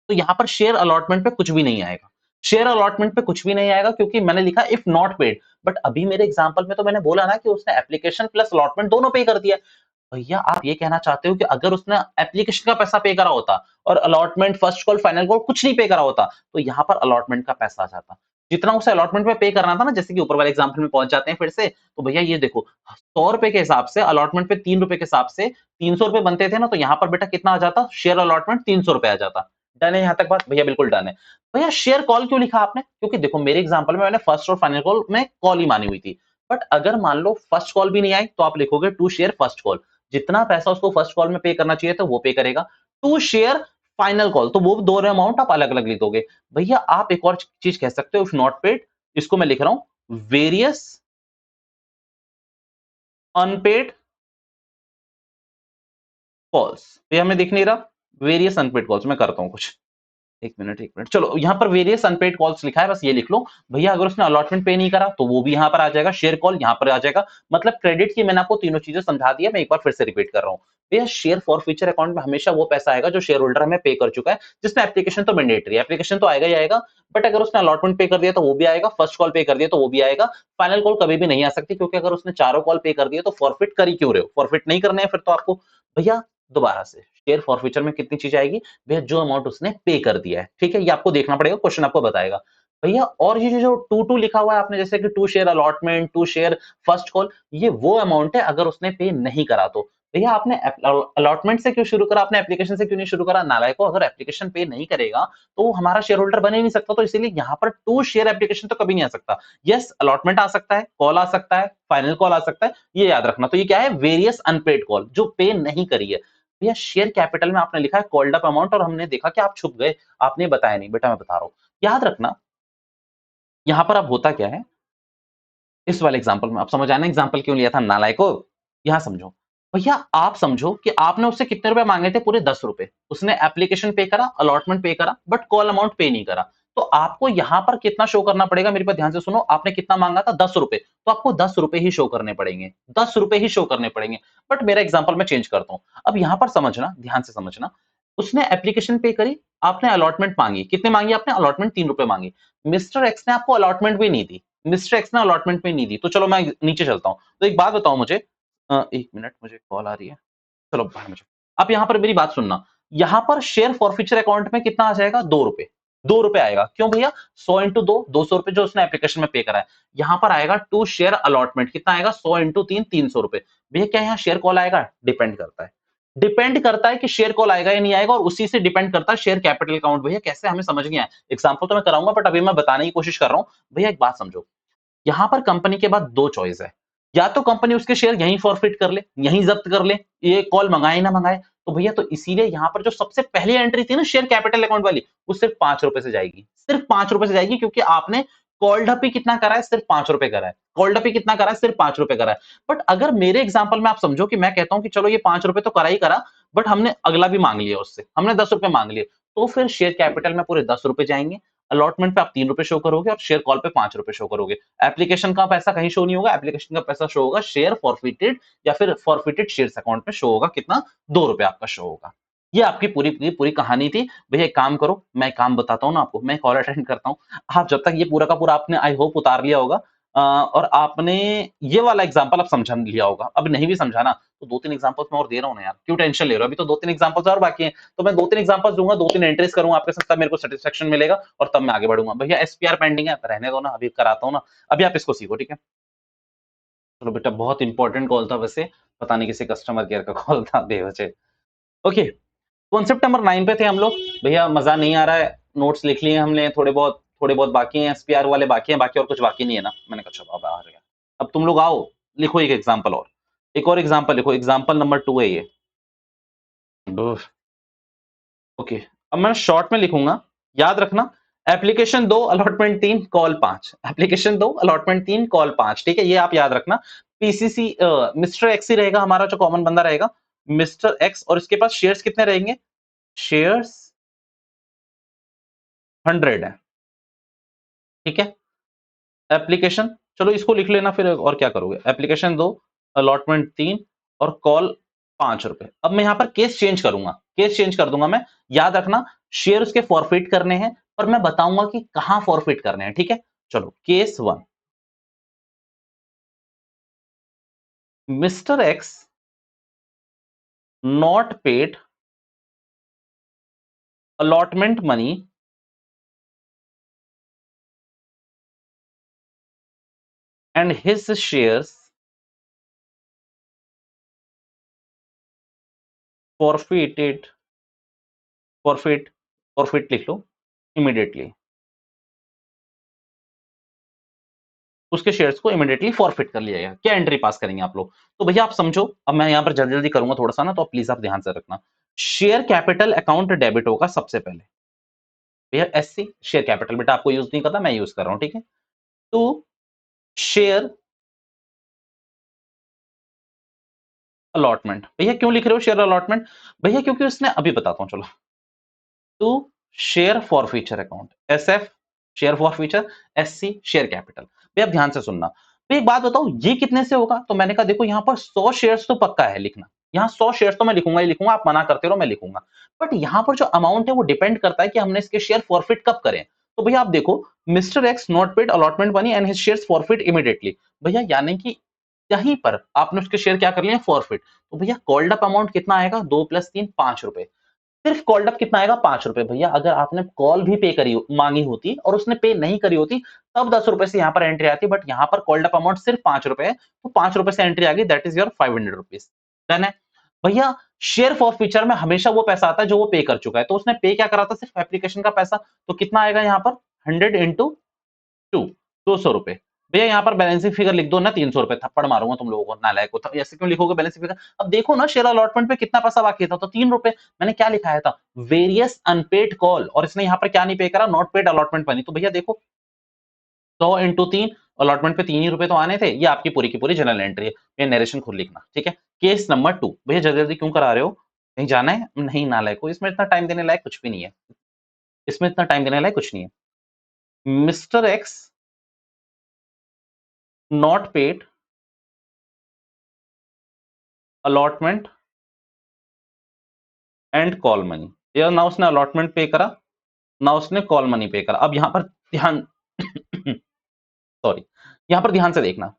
तो यहां पर शेयर अलॉटमेंट पे कुछ भी नहीं आएगा। शेयर अलॉटमेंट पे कुछ भी नहीं आएगा क्योंकि मैंने लिखा इफ नॉट पेड। बट अभी मेरे एग्जांपल में तो मैंने बोला ना कि उसने एप्लीकेशन प्लस अलॉटमेंट दोनों पे कर दिया। भैया आप ये कहना चाहते हो कि अगर उसने एप्लीकेशन का पैसा पे करा होता और allotment, first call, final call कुछ नहीं पे करा होता, तो यहां पर अलॉटमेंट का पैसा आ जाता। जितना उसे अलॉटमेंट में पे करना था ना, जैसे कि ऊपर वाले एग्जांपल में पहुंच जाते हैं फिर से, तो भैया ये देखो ₹100 के हिसाब से, अलॉटमेंट पे ₹3 के हिसाब से ₹300 बनते थे ना, तो यहां पर बेटा कितना आ जाता? शेयर अलॉटमेंट ₹300 आ जाता। डन है यहां तक बात? भैया बिल्कुल डन है। भैया शेयर कॉल क्यों लिखा आपने? क्योंकि देखो मेरे एग्जांपल में मैंने फर्स्ट और फाइनल कॉल में कॉल ही मानी हुई थी। बट अगर मान लो फर्स्ट कॉल भी नहीं आई, तो आप लिखोगे टू शेयर फर्स्ट कॉल। जितना पैसा उसको फर्स्ट कॉल में पे करना चाहिए था वो पे करेगा। टू शेयर फाइनल कॉल, तो वो दोनों अमाउंट आप अलग अलग लिख दोगे। भैया आप एक और चीज कह सकते हो, इफ नॉट पेड, इसको मैं लिख रहा हूं वेरियस अनपेड कॉल्स, ये हमें दिख नहीं रहा, वेरियस अनपेड कॉल्स, मैं करता हूं कुछ, एक मिनट, चलो यहाँ पर वेरियस अनपेड कॉल्स लिखा है, बस ये लिख लो भैया। अगर उसने अलॉटमेंट पे नहीं करा तो वो भी यहाँ पर आ जाएगा, शेयर कॉल यहाँ पर आ जाएगा। मतलब क्रेडिट की मैंने आपको तीनों चीजें समझा दी है, मैं एक बार फिर से रिपीट कर रहा हूँ भैया। शेयर फॉर फ्यूचर अकाउंट में हमेशा वो पैसा आएगा जो शेयर होल्डर हमें पे कर चुका है, जिसमें एप्लीकेशन तो मैंडेटरी है, एप्लीकेशन तो आएगा ही आएगा। बट अगर उसने अलॉटमेंट पे कर दिया तो वो भी आएगा, फर्स्ट कॉल पे कर दिया तो वो भी आएगा। फाइनल कॉल कभी भी नहीं आ सकती, क्योंकि अगर उसने चारों कॉल पे कर दिया तो फॉरफिट कर ही क्यों रहे हो, फॉरफिट नहीं करने हैं फिर तो आपको। भैया दोबारा से शेयर फॉर फ्यूचर में कितनी चीज आएगी भैया, जो अमाउंट उसने पे कर दिया है, ठीक है, ये आपको देखना पड़ेगा, क्वेश्चन आपको बताएगा भैया। और ये जो टू टू लिखा हुआ है आपने, जैसे कि to share allotment, to share first call, ये वो अमाउंट है अगर उसने पे नहीं करा तो। भैया आपने अलॉटमेंट से क्यों शुरू करा, आपने एप्लीकेशन से क्यों नहीं शुरू करा, नालायक को, अगर एप्लीकेशन पे नहीं करेगा तो वो हमारा शेयर होल्डर बन ही नहीं सकता, तो इसीलिए यहाँ पर टू शेयर एप्लीकेशन तो कभी नहीं आ सकता। यस, अलॉटमेंट आ सकता है, कॉल आ सकता है, फाइनल कॉल आ सकता है, ये याद रखना। तो ये क्या है, वेरियस अनपेड कॉल जो पे नहीं करी है। भैया शेयर कैपिटल में आपने लिखा है कॉल्ड अप अमाउंट, और हमने देखा कि आप छुप गए, आपने बताया नहीं, बेटा मैं बता रहा हूं, याद रखना। यहां पर अब होता क्या है, इस वाले एग्जांपल में आप समझ आना एग्जांपल क्यों लिया था नालायको। यहां समझो भैया, आप समझो कि आपने उससे कितने रुपए मांगे थे, पूरे 10 रुपए। उसने एप्लीकेशन पे करा, अलॉटमेंट पे करा, बट कॉल अमाउंट पे नहीं करा। तो आपको यहां पर कितना शो करना पड़ेगा, मेरे पास ध्यान से सुनो, आपने कितना मांगा था, 10 रुपए, तो आपको 10 रुपए ही शो करने पड़ेंगे, 10 रुपए ही शो करने पड़ेंगे। बट मेरा एग्जाम्पल मैं चेंज करता हूं, अब यहां पर समझना, ध्यान से समझना। उसने एप्लीकेशन पे करी, आपने अलॉटमेंट मांगी, कितने मांगी आपने, अलॉटमेंट 3 रुपए मांगी। मिस्टर एक्स ने आपको अलॉटमेंट भी नहीं दी, मिस्टर एक्स ने अलॉटमेंट में नहीं दी, तो चलो मैं नीचे चलता हूं। तो एक बात बताओ मुझे, एक मिनट मुझे कॉल आ रही है, चलो बाहर मुझे। अब यहां पर मेरी बात सुनना, यहां पर शेयर फॉरफीचर अकाउंट में कितना आ जाएगा, 2 रुपए, 2 रुपए आएगा। क्यों भैया, 100 × 2, 200 रुपए जो उसने एप्लीकेशन में पे करा है। यहां पर आएगा टू शेयर अलॉटमेंट, कितना आएगा, 100 × 3, 300 रुपए। भैया क्या यहाँ शेयर कॉल आएगा, डिपेंड करता है, डिपेंड करता है कि शेयर कॉल आएगा या नहीं आएगा, और उसी से डिपेंड करता है शेयर कैपिटल अकाउंट। भैया कैसे, हमें समझ नहीं आया, एग्जाम्पल तो मैं कराऊंगा, बट अभी मैं बताने की कोशिश कर रहा हूं। भैया एक बात समझो, यहां पर कंपनी के बाद दो चॉइस है, या तो कंपनी उसके शेयर यहीं फॉरफिट कर ले, यहीं जब्त कर ले, ये कॉल मंगाए ना मंगाए। तो भैया तो इसीलिए यहां पर जो सबसे पहली एंट्री थी ना शेयर कैपिटल अकाउंट वाली, वो सिर्फ 5 रुपए से जाएगी, सिर्फ 5 रुपए से जाएगी, क्योंकि आपने कॉल्ड अप ही कितना करा है, सिर्फ 5 रुपए करा है, कॉल्ड अप ही कितना करा है, सिर्फ 5 रुपए करा है। बट अगर मेरे एग्जाम्पल में आप समझो कि मैं कहता हूं कि चलो ये 5 रुपए तो करा ही करा, बट हमने अगला भी मांग लिया उससे, हमने 10 रुपए मांग लिए, तो फिर शेयर कैपिटल में पूरे 10 रुपए जाएंगे, अलॉटमेंट पे आप 3 रुपए शो करोगे, और शेयर कॉल पे 5 रुपए शो करोगे। एप्लीकेशन का पैसा कहीं शो नहीं होगा, एप्लीकेशन का पैसा शो होगा शेयर फॉरफिटेड, या फिर फॉरफिटेड शेयर्स अकाउंट में शो होगा, कितना, 2 रुपए आपका शो होगा। ये आपकी पूरी पूरी पूरी कहानी थी। भैया एक काम करो, मैं एक काम बताता हूँ ना आपको, मैं कॉल अटेंड करता हूँ, आप जब तक ये पूरा का पूरा आपने आई होप उतार लिया होगा, और आपने ये वाला एग्जाम्पल आप समझ लिया होगा। अब नहीं भी समझा ना, तो 2-3 एग्जाम्पल्स मैं और दे रहा हूँ ना यार, क्यों टेंशन ले रहे हो, अभी तो 2-3 एग्जाम्पल्स और बाकी हैं। तो मैं 2-3 एग्जाम्पल्स दूंगा, 2-3 एंट्रीज करूंगा आपके साथ, तब मेरे को सेटिस्फेक्शन मिलेगा, और तब मैं आगे बढ़ूंगा। भैया एसपीआर पेंडिंग है, रहने दो ना, अभी कराता हूँ ना, अभी आप इसको सीखो, ठीक है। चलो बेटा, बहुत इंपॉर्टेंट कॉल था वैसे, पता नहीं किसी कस्टमर केयर का कॉल था बेवजह। ओके, कॉन्सेप्ट नंबर 9 पे थे हम लोग। भैया मजा नहीं आ रहा है, नोट्स लिख लिए हमने, थोड़े बहुत बाकी हैं, एसपीआर वाले बाकी हैं, बाकी और कुछ बाकी नहीं है ना। मैंने कहा चलो अब आ गया, अब तुम लोग आओ, लिखो एक एग्जांपल और, एक और एग्जांपल लिखो, एग्जांपल नंबर 2 है ये। ओके, अब मैं शॉर्ट में लिखूंगा, याद रखना, application 2 allotment 3 call 5, application 2 allotment 3 call 5, ठीक है, ये आप याद रखना। पीसीसी मिस्टर एक्स ही रहेगा हमारा जो कॉमन बंदा रहेगा, मिस्टर एक्स, और इसके पास शेयर्स कितने रहेंगे, शेयर्स 100 है, ठीक है। एप्लीकेशन, चलो इसको लिख लेना, फिर और क्या करोगे, एप्लीकेशन 2 अलॉटमेंट 3 और कॉल 5 रुपए। अब मैं यहां पर केस चेंज करूंगा, केस चेंज कर दूंगा मैं, याद रखना, शेयर उसके फॉरफिट करने हैं, पर मैं बताऊंगा कि कहां फॉरफिट करने हैं, ठीक है। चलो case 1, mister x not paid allotment money and his shares forfeited, forfeit, forfeit लिख लो इमीडिएटली, उसके शेयर्स को इमीडिएटली फॉरफिट कर लिया गया। क्या एंट्री पास करेंगे आप लोग, तो भैया आप समझो, अब मैं यहां पर जल्दी जल्दी करूंगा थोड़ा सा ना, तो प्लीज आप ध्यान से रखना। शेयर कैपिटल अकाउंट डेबिट होगा सबसे पहले, भैया एससी शेयर कैपिटल, बेटा आपको यूज नहीं करना, मैं यूज कर रहा हूं, ठीक है। To share allotment. भैया क्यों लिख रहे हो शेयर अलॉटमेंट? भैया क्योंकि उसने अभी बताता हूँ चलो। To share forfeiture account, SF share forfeiture, SC share capital. भैया ध्यान से सुनना। तो एक बात बताओ ये कितने से होगा? तो मैंने कहा देखो यहाँ पर 100 शेयर्स तो पक्का है लिखना। यहाँ 100 शेयर्स तो मैं लिखूंगा ही लिखूंगा, आप मना करते रहो मैं लिखूंगा। बट यहाँ पर जो अमाउंट है वो डिपेंड करता है कि हमने इसके शेयर फॉरफिट कब करें। तो भैया आप देखो, mister x not paid allotment money and his shares forfeit immediately. भैया यानी कि यहीं पर आपने उसके शेयर क्या कर लिए फॉरफिट। तो भैया कॉल्ड अप अमाउंट कितना आएगा? 2 + 3 5 रुपए। सिर्फ कॉल्ड अप कितना आएगा? 5 रुपए। भैया अगर आपने कॉल भी पे करी मांगी होती और उसने पे नहीं करी होती तब 10 रुपए से यहाँ पर एंट्री आती, बट यहाँ पर कॉल्ड अप अमाउंट सिर्फ 5 रुपए है, तो 5 रुपए से एंट्री आ गई, that is your 500 rupees. Done है। भैया शेयर फॉर फ्यूचर में हमेशा वो पैसा आता है जो वो पे कर चुका है, तो उसने पे क्या करा था? सिर्फ एप्लीकेशन का पैसा। तो कितना आएगा यहाँ पर? 100 इंटू 2, 200 रुपए। भैया यहाँ पर बैलेंसिंग फिगर लिख दो ना, 300 रुपए। थप्पड़ मारूंगा तुम लोगों को, नालायक हो। तो ऐसे क्यों लिखोगे बैलेंसिंग फिगर? अब देखो ना शेयर अलॉटमेंट पे कितना पैसा बाकी था, तो 3 रुपए। मैंने क्या लिखाया था? वेरियस अनपेड कॉल, और इसने यहाँ पर क्या नहीं पे करा? Not paid allotment money. तो भैया देखो 100 इंटू 3, अलॉटमेंट पे 3 ही रुपए तो आने थे। ये आपकी पूरी की पूरी जनरल एंट्री है। ये नरेशन खुद लिखना, ठीक है। Case number 2। भैया जल्दी जल्दी क्यों करा रहे हो? कहीं जाना है? नहीं नालायक हो, इसमें इतना टाइम देने लायक कुछ भी नहीं है। इसमें इतना टाइम देने लायक कुछ नहीं है। Mister x not paid allotment and call money. या ना उसने अलॉटमेंट पे करा, ना उसने कॉल मनी पे करा। अब यहां पर ध्यान सॉरी, यहां पर ध्यान से देखना।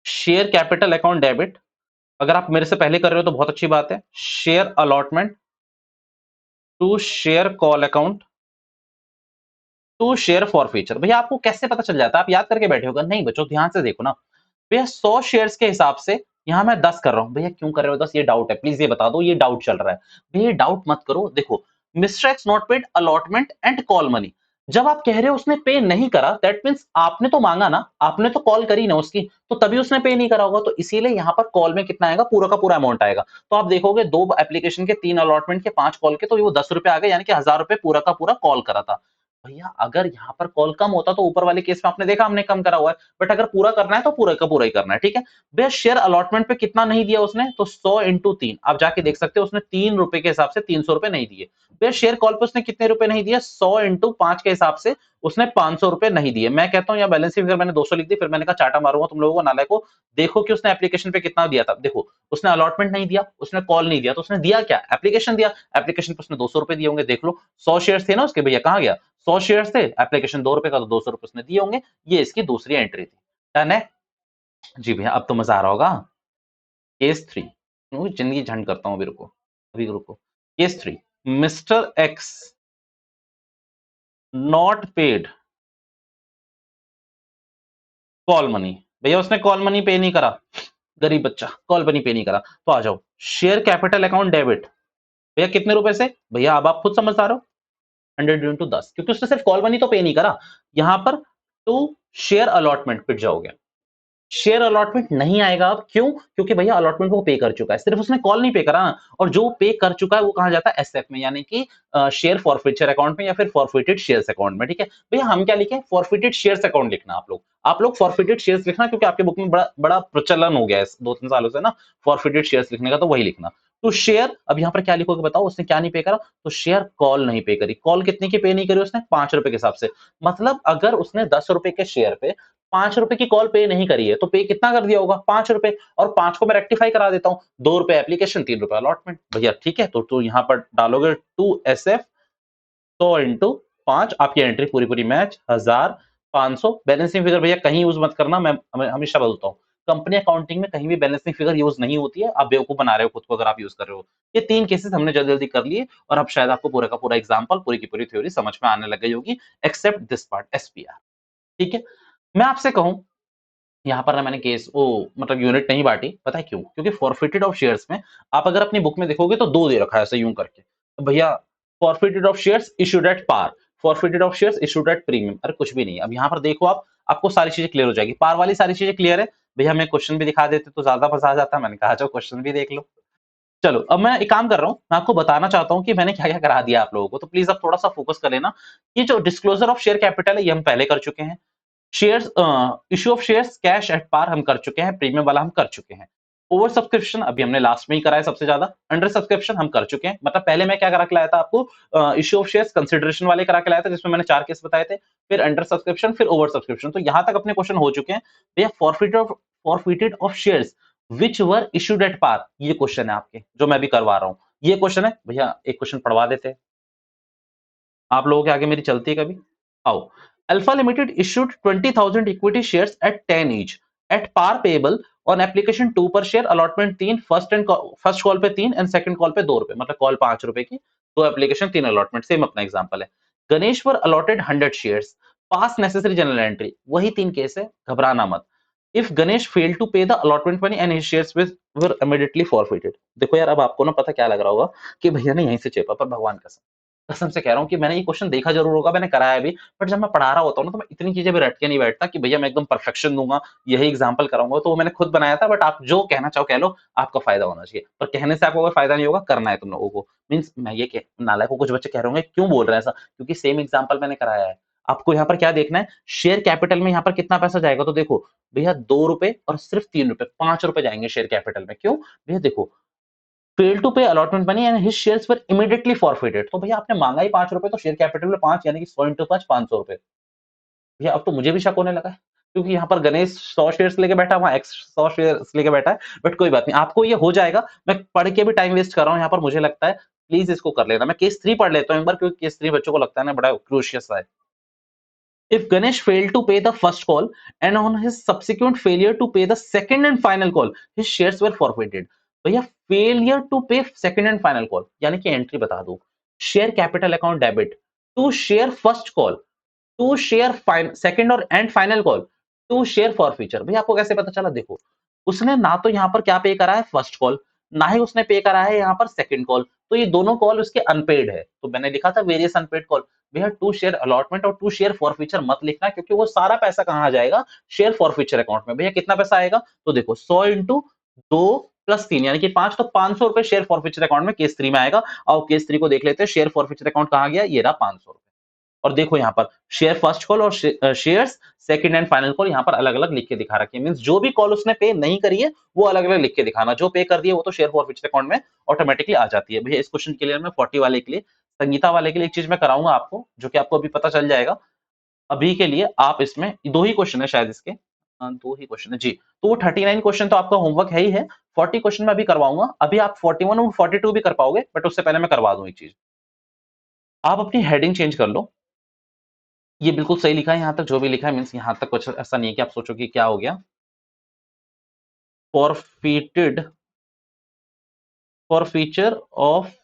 शेयर कैपिटल अकाउंट डेबिट, अगर आप मेरे से पहले कर रहे हो तो बहुत अच्छी बात है। Share allotment to share call account to share forfeiture. भैया आपको कैसे पता चल जाता है? आप याद करके बैठे होगा? नहीं बच्चों, ध्यान से देखो ना। भैया 100 शेयर्स के हिसाब से यहां मैं 10 कर रहा हूं। भैया क्यों कर रहे हो 10? ये डाउट है, प्लीज ये बता दो, ये डाउट चल रहा है। भैया डाउट मत करो। देखो, mister x not paid allotment and call money. जब आप कह रहे हो उसने पे नहीं करा, दैट मींस आपने तो मांगा ना, आपने तो कॉल करी ना उसकी, तो तभी उसने पे नहीं करा होगा। तो इसीलिए यहां पर कॉल में कितना आएगा? पूरा का पूरा अमाउंट आएगा। तो आप देखोगे 2 एप्लीकेशन के, 3 अलॉटमेंट के, 5 कॉल के, तो वो 10 रुपए आ गए, यानी कि 1000 रुपए पूरा का पूरा कॉल करा था। भैया अगर यहाँ पर कॉल कम होता तो ऊपर वाले केस में आपने देखा हमने कम करा हुआ है, बट अगर पूरा करना है तो पूरा का पूरा ही करना है, ठीक है। भैया शेयर अलॉटमेंट पे कितना नहीं दिया उसने? तो 100 इंटू 3, आप जाके देख सकते हो, उसने 3 रुपए के हिसाब से 300 रुपए नहीं दिए। भैया शेयर कॉल पे उसने कितने रुपए नहीं दिए? 100 इंटू 5 के हिसाब से उसने 500 रुपए नहीं दिए। मैं कहता हूँ यहाँ बैलेंस शीट फिगर मैंने 200 लिख दी, फिर मैंने कहा चाटा मारूंगा तुम लोगों को, नालायक को। देखो कि उसने एप्लीकेशन पे कितना दिया था। देखो उसने अलॉटमेंट नहीं दिया, उसने कॉल नहीं दिया, तो उसने दिया क्या? एप्लीकेशन दिया। एप्लीकेशन पे उसने 200 रुपए दिए होंगे, देख लो। 100 शेयर थे ना उसके, भैया कहाँ गया? 100 शेयर्स थे, एप्लीकेशन 2 रुपए का, तो 200 रुपए उसने दिए होंगे। ये इसकी दूसरी एंट्री थी। डन है। जी भैया अब तो मजा आ रहा होगा। केस 3, जिंदगी झंड करता हूँ अभी, रुको अभी रुको। Case 3, mister x not paid call money. भैया उसने कॉल मनी पे नहीं करा, गरीब बच्चा कॉल मनी पे नहीं करा। तो आ जाओ, शेयर कैपिटल अकाउंट डेबिट। भैया कितने रुपए से? भैया अब आप खुद समझदार हो, 100 इंटू 10, क्योंकि उसने सिर्फ कॉल मनी तो पे नहीं करा। यहां पर टू शेयर अलॉटमेंट पिट जाओगे। शेयर अलॉटमेंट नहीं आएगा। अब क्यों? क्योंकि भैया अलॉटमेंट वो पे कर चुका है, सिर्फ उसने कॉल नहीं पे करा। और जो पे कर चुका है वो कहा जाता है एसएफ में, यानी कि शेयर फॉरफिचर अकाउंट में या फिर फॉरफिटेड शेयर्स अकाउंट में, ठीक है। भैया हम क्या लिखें? फॉरफिटेड शेयर्स अकाउंट लिखना। आप लोग फॉरफिटेड शेयर्स लिखना, क्योंकि आपके बुक में बड़ा बड़ा प्रचलन हो गया है 2-3 सालों से ना फॉरफिटेड शेयर्स लिखने का, तो वही लिखना। तो शेयर, अब यहाँ पर क्या लिखोगे बताओ? उसने क्या नहीं पे करा? तो शेयर कॉल नहीं पे करी। कॉल कितने की पे नहीं करी उसने? 5 रुपए के हिसाब से। मतलब अगर उसने 10 रुपए के शेयर पे 5 रुपए की कॉल पे नहीं करी है, तो पे कितना कर दिया होगा? 5 रुपए। और 5 को मैं रेक्टिफाई करा देता हूँ, 2 रुपए एप्लीकेशन, 3 रुपए अलॉटमेंट। भैया ठीक है, तो यहाँ पर डालोगे 2SF 100 इंटू 5, आपकी एंट्री पूरी पूरी मैच। 1500। बैलेंसिंग फिगर भैया कहीं यूज मत करना, मैं हमेशा बोलता हूँ, कंपनी अकाउंटिंग में कहीं भी बैलेंसिंग फिगर यूज नहीं होती है। आप बेवकूफ बना रहे हो खुद को अगर आप यूज कर रहे हो। ये 3 केसेस हमने जल्दी जल्दी कर लिए, और अब शायद आपको पूरा का पूरा एग्जाम्पल, पूरी की पूरी थ्योरी समझ में आने लग गई होगी, एक्सेप्ट दिस पार्ट SPR। ठीक है। मैं आपसे कहूं, यहाँ पर ना मैंने केस वो मतलब यूनिट नहीं बांटी, पता है क्यों? क्योंकि फॉरफिटेड ऑफ शेयर्स में आप अगर अपनी बुक में देखोगे तो 2 दे रखा है ऐसे यूं करके। तो भैया forfeited of shares issued at par, forfeited of shares issued at premium. अरे कुछ भी नहीं है। अब यहाँ पर देखो आप, आपको सारी चीजें क्लियर हो जाएगी। पार वाली सारी चीजें क्लियर है। भैया हमें क्वेश्चन भी दिखा देते तो ज्यादा मजा आ जाता। मैंने कहा चलो क्वेश्चन भी देख लो। चलो अब मैं एक काम कर रहा हूँ, मैं आपको बताना चाहता हूँ कि मैंने क्या क्या करा दिया आप लोगों को, तो प्लीज आप थोड़ा सा फोकस कर लेना। ये जो डिस्क्लोजर ऑफ शेयर कैपिटल है ये हम पहले कर चुके हैं। Shares issue of shares cash at par हम कर चुके हैं, प्रीमियम वाला हम कर चुके हैं। ओवर सब्सक्रिप्शन अभी हमने लास्ट में ही करा है सबसे ज्यादा। अंडर सब्सक्रिप्शन हम कर चुके हैं, मतलब पहले मैं क्या करा के लाया था आपको, इश्यू ऑफ शेयर्स कंसिडरेशन वाले करा के लाया था जिसमें मैंने 4 केस बताए थे, फिर अंडर सब्सक्रिप्शन, फिर ओवर सब्सक्रिप्शन। तो यहां तक अपने क्वेश्चन हो चुके हैं भैया। Forfeited of shares which were issued at par, ये क्वेश्चन है आपके जो मैं भी करवा रहा हूं। ये क्वेश्चन है भैया, एक क्वेश्चन पढ़वा देते हैं, आप लोगों के आगे मेरी चलती है कभी। आओ। Alpha limited issued 20,000 equity shares at 10 each at par payable on application 2 per share, allotment 3, first call पे 3 एंड सेकंड कॉल पे 2 रुपए, मतलब कॉल 5 रुपए की, 2 एप्लीकेशन 3 अलॉटमेंट, सेम अपना एग्जांपल है। गणेश वर अलॉटेड 100 शेयर्स, पास नेसेसरी जनरल एंट्री, वही 3 केस है, घबराना मत। इफ गणेश फेल टू पे the allotment money and his shares were immediately forfeited. देखो यार, अब आपको ना पता क्या लग रहा होगा कि भैया ने यहीं से चेपा, पर भगवान कसम, कसम से कह रहा हूँ कि मैंने ये क्वेश्चन देखा जरूर होगा, मैंने कराया भी, बट जब मैं पढ़ा रहा होता हूँ ना तो मैं इतनी चीजें भी रट के नहीं बैठता कि भैया मैं एकदम परफेक्शन दूंगा, यही एग्जांपल कराऊंगा। तो वो मैंने खुद बनाया था, बट आप जो कहना चाहो कह लो, आपका फायदा होना चाहिए। पर कहने से आपको कोई फायदा नहीं होगा, करना है तुम लोगों को। मीन्स मैं ये कह, नालायक को कुछ बच्चे कह रहे होंगे क्यों बोल रहे हैं ऐसा, क्योंकि सेम एग्जाम्पल मैंने कराया है। आपको यहाँ पर क्या देखना है, शेयर कैपिटल में यहाँ पर कितना पैसा जाएगा, तो देखो भैया 2 रुपए और सिर्फ 3 रुपए, 5 रुपए जाएंगे शेयर कैपिटल में। क्यों भैया, देखो फेल टू पे allotment money and his shares were immediately forfeited. तो भैया आपने मांगा ही 5 रुपए, तो शेयर कैपिटल में 5 यानी कि 100 इंटू 5, 500 रुपए। भैया अब तो मुझे भी शक होने लगा है, क्योंकि यहाँ पर गणेश 100 शेयर्स लेके बैठा, वहां एक्स 100 शेयर्स लेके बैठा है। बट कोई बात नहीं, आपको ये हो जाएगा। मैं पढ़ के भी टाइम वेस्ट कर रहा हूँ यहाँ पर, मुझे लगता है प्लीज इसको कर लेना। मैं केस 3 पढ़ लेता हूँ एक बार, क्योंकि केस 3 बच्चों को लगता है ना बड़ा क्रूशियस है। If Ganesh failed to pay the first call and on his subsequent failure to pay the second and final call, his shares were forfeited. भैया failure to pay second and final call यानी कि एंट्री बता दो, share capital account debit, to share first call, to share second और and final call, to share forfeiture. भैया आपको कैसे पता चला, देखो उसने ना तो यहाँ पर क्या पे करा है फर्स्ट कॉल, ना ही उसने पे करा है यहाँ पर सेकंड कॉल, तो ये दोनों कॉल उसके अनपेड है। तो मैंने लिखा था वेरियस अनपेड कॉल। भैया टू शेयर अलॉटमेंट और टू शेयर फॉर फ्यूचर मत लिखना, क्योंकि वो सारा पैसा कहाँ आ जाएगा, शेयर फॉर फ्यूचर अकाउंट में। भैया कितना पैसा आएगा, तो देखो 100 इंटू 2 प्लस 3 यानी कि 5, तो 500 रुपए शेयर फॉर फ्यूचर अकाउंट में केस 3 में आएगा। और केस 3 को देख लेते हैं, शेयर फॉर फ्यूचर अकाउंट कहाँ गया, ये रहा 500 रुपए। और देखो यहाँ पर शेयर फर्स्ट कॉल और shares second and final call यहाँ पर अलग अलग लिख के दिखा रखे हैं। मींस जो भी कॉल उसने पे नहीं करी है वो अलग अलग लिख के दिखाना, जो पे कर दिए वो तो शेयर फॉर फ्यूचर अकाउंट में ऑटोमेटिकली आ जाती है। भैया इस क्वेश्चन के लिए मैं 40 वाले के लिए, संगीता वाले के लिए एक चीज मैं कराऊंगा आपको, जो कि आपको अभी पता चल जाएगा। अभी के लिए आप इसमें 2 ही क्वेश्चन है शायद इसके, 2 ही क्वेश्चन है जी। तो वो 39 क्वेश्चन तो आपका होमवर्क है ही है, 40 क्वेश्चन मैं अभी करवाऊंगा। अभी आप 41 और 42 भी कर पाओगे, बट उससे पहले मैं करवा दूं एक चीज। आप अपनी हेडिंग चेंज कर लो। ये बिल्कुल सही लिखा है यहाँ तक, जो भी लिखा है, मीन्स यहाँ तक कुछ ऐसा नहीं है कि आप सोचो कि क्या हो गया। Forfeited for feature of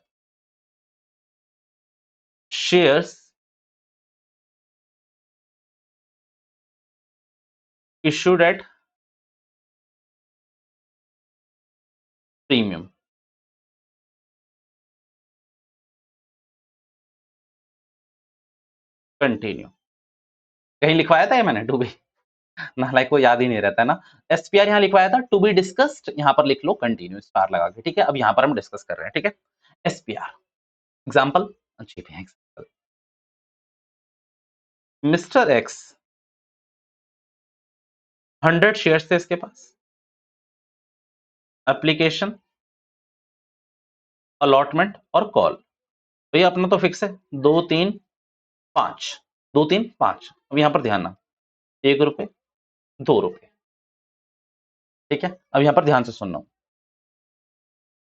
shares issued at premium. Continue, कहीं लिखवाया था ये मैंने, टू बी, नालायक को याद ही नहीं रहता है ना। एसपीआर यहाँ लिखवाया था, टू बी डिस्कस्ड यहाँ पर लिख लो कंटिन्यू स्टार लगा के, ठीक है। अब यहाँ पर हम डिस्कस कर रहे हैं, ठीक है। एसपीआर एग्जाम्पल, अच्छी एग्जाम्पल, मिस्टर एक्स 100 शेयर्स थे इसके पास, एप्लीकेशन, अलॉटमेंट और कॉल। भैया अपना तो फिक्स है 2 3 5, 2 3 5। अब यहाँ पर ध्यान ना, 1 रुपए 2 रुपए, ठीक है। अब यहाँ पर ध्यान से सुनना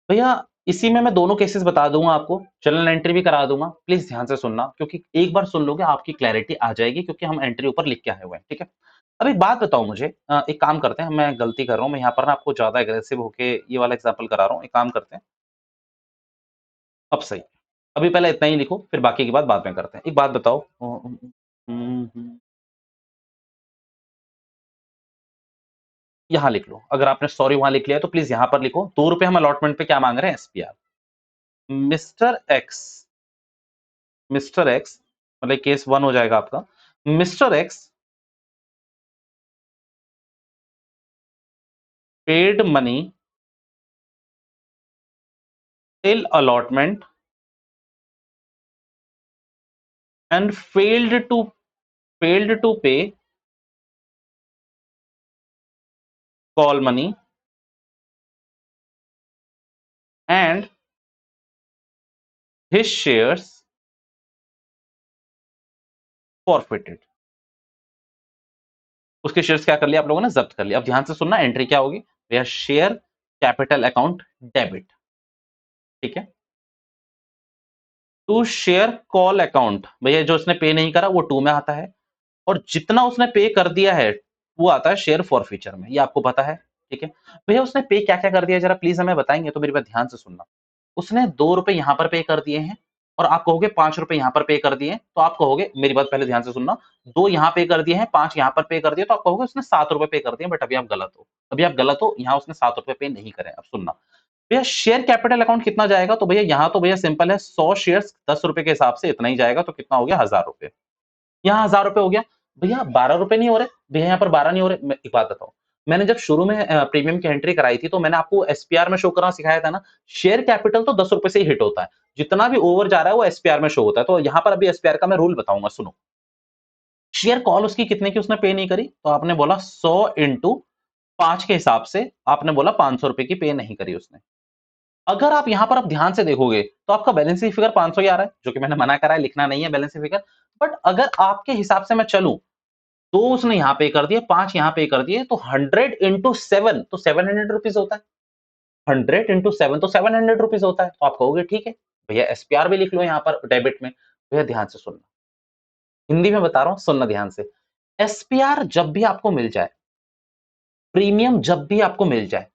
भैया, इसी में मैं दोनों केसेस बता दूंगा आपको, जनरल एंट्री भी करा दूंगा। प्लीज ध्यान से सुनना, क्योंकि एक बार सुन लोगे आपकी क्लैरिटी आ जाएगी, क्योंकि हम एंट्री ऊपर लिख के आए हुए हैं, ठीक है। अब एक बात बताओ मुझे, एक काम करते हैं, मैं गलती कर रहा हूँ, मैं यहाँ पर ना आपको ज्यादा एग्रेसिव होके ये वाला एग्जाम्पल करा रहा हूँ। एक काम करते हैं, अब सही, अभी पहले इतना ही लिखो, फिर बाकी की बात बाद में करते हैं। एक बात बताओ, यहाँ लिख लो। अगर आपने सॉरी वहां लिख लिया तो प्लीज यहाँ पर लिखो, 2 रुपए हम अलॉटमेंट पे क्या मांग रहे हैं, SPR. Mister x, mister x मतलब केस 1 हो जाएगा आपका। Mister x paid money till allotment and failed to pay call money his shares forfeited. उसके शेयर्स क्या कर लिया आप लोगों ने? जब्त कर लिया। अब ध्यान से सुनना, एंट्री क्या होगी भैया? शेयर कैपिटल अकाउंट डेबिट, ठीक है। टू शेयर कॉल अकाउंट, भैया जो उसने पे नहीं करा वो टू में आता है, और जितना उसने पे कर दिया है वो आता है शेयर फॉरफीचर में, ये आपको पता है, ठीक है। भैया उसने पे क्या क्या कर दिया जरा प्लीज हमें बताएंगे तो? मेरी बात ध्यान से सुनना। उसने 2 रुपए यहां पर पे कर दिए हैं, और आप कहोगे 5 रुपए यहां पर पे कर दिए हैं, तो आप कहोगे, मेरी बात पहले ध्यान से सुनना, 2 यहां पे कर दिए हैं, 5 यहां पर पे कर दिए, तो आप कहोगे उसने 7 रुपए पे कर दिए, बट अभी आप गलत हो। अभी आप गलत हो, यहाँ उसने 7 रुपए पे नहीं करे। अब सुनना भैया, शेयर कैपिटल अकाउंट कितना जाएगा? तो भैया यहाँ तो भैया सिंपल है, 100 शेयर्स 10 रुपए के हिसाब से इतना ही जाएगा, तो कितना हो गया? 1000 रुपए। यहाँ 1000 रुपए हो गया। भैया 12 रुपए नहीं हो रहे, भैया यहाँ पर 12 नहीं हो रहे। मैं एक बात बताऊं, मैंने जब शुरू में प्रीमियम की एंट्री कराई थी तो मैंने आपको एसपीआर में शो करना सिखाया था ना। शेयर कैपिटल तो 10 रुपए से ही हिट होता है, जितना भी ओवर जा रहा है वो एसपीआर में शो होता है। तो यहाँ पर अभी एसपीआर का मैं रूल बताऊंगा, सुनो। शेयर कॉल उसकी कितने की उसने पे नहीं करी, तो आपने बोला 100 × 5 के हिसाब से आपने बोला 500 रुपए की पे नहीं करी उसने। अगर आप यहां पर आप ध्यान से देखोगे तो आपका बैलेंस शीट फिगर 500 ही आ रहा है, जो कि मैंने मना करा है, लिखना नहीं है बैलेंस शीट फिगर। बट अगर आपके हिसाब से मैं चलूं, तो उसने यहाँ पे कर दिए, 5 यहाँ पे कर दिए, तो 100 × 7 तो 700 रुपीज होता है। 100 × 7 तो 700 रुपीज होता है। तो आप कहोगे ठीक है भैया, एसपीआर भी लिख लो यहाँ पर डेबिट में। भैया ध्यान से सुनना, हिंदी में बता रहा हूँ, सुनना ध्यान से। एसपीआर जब भी आपको मिल जाए, प्रीमियम जब भी आपको मिल जाए,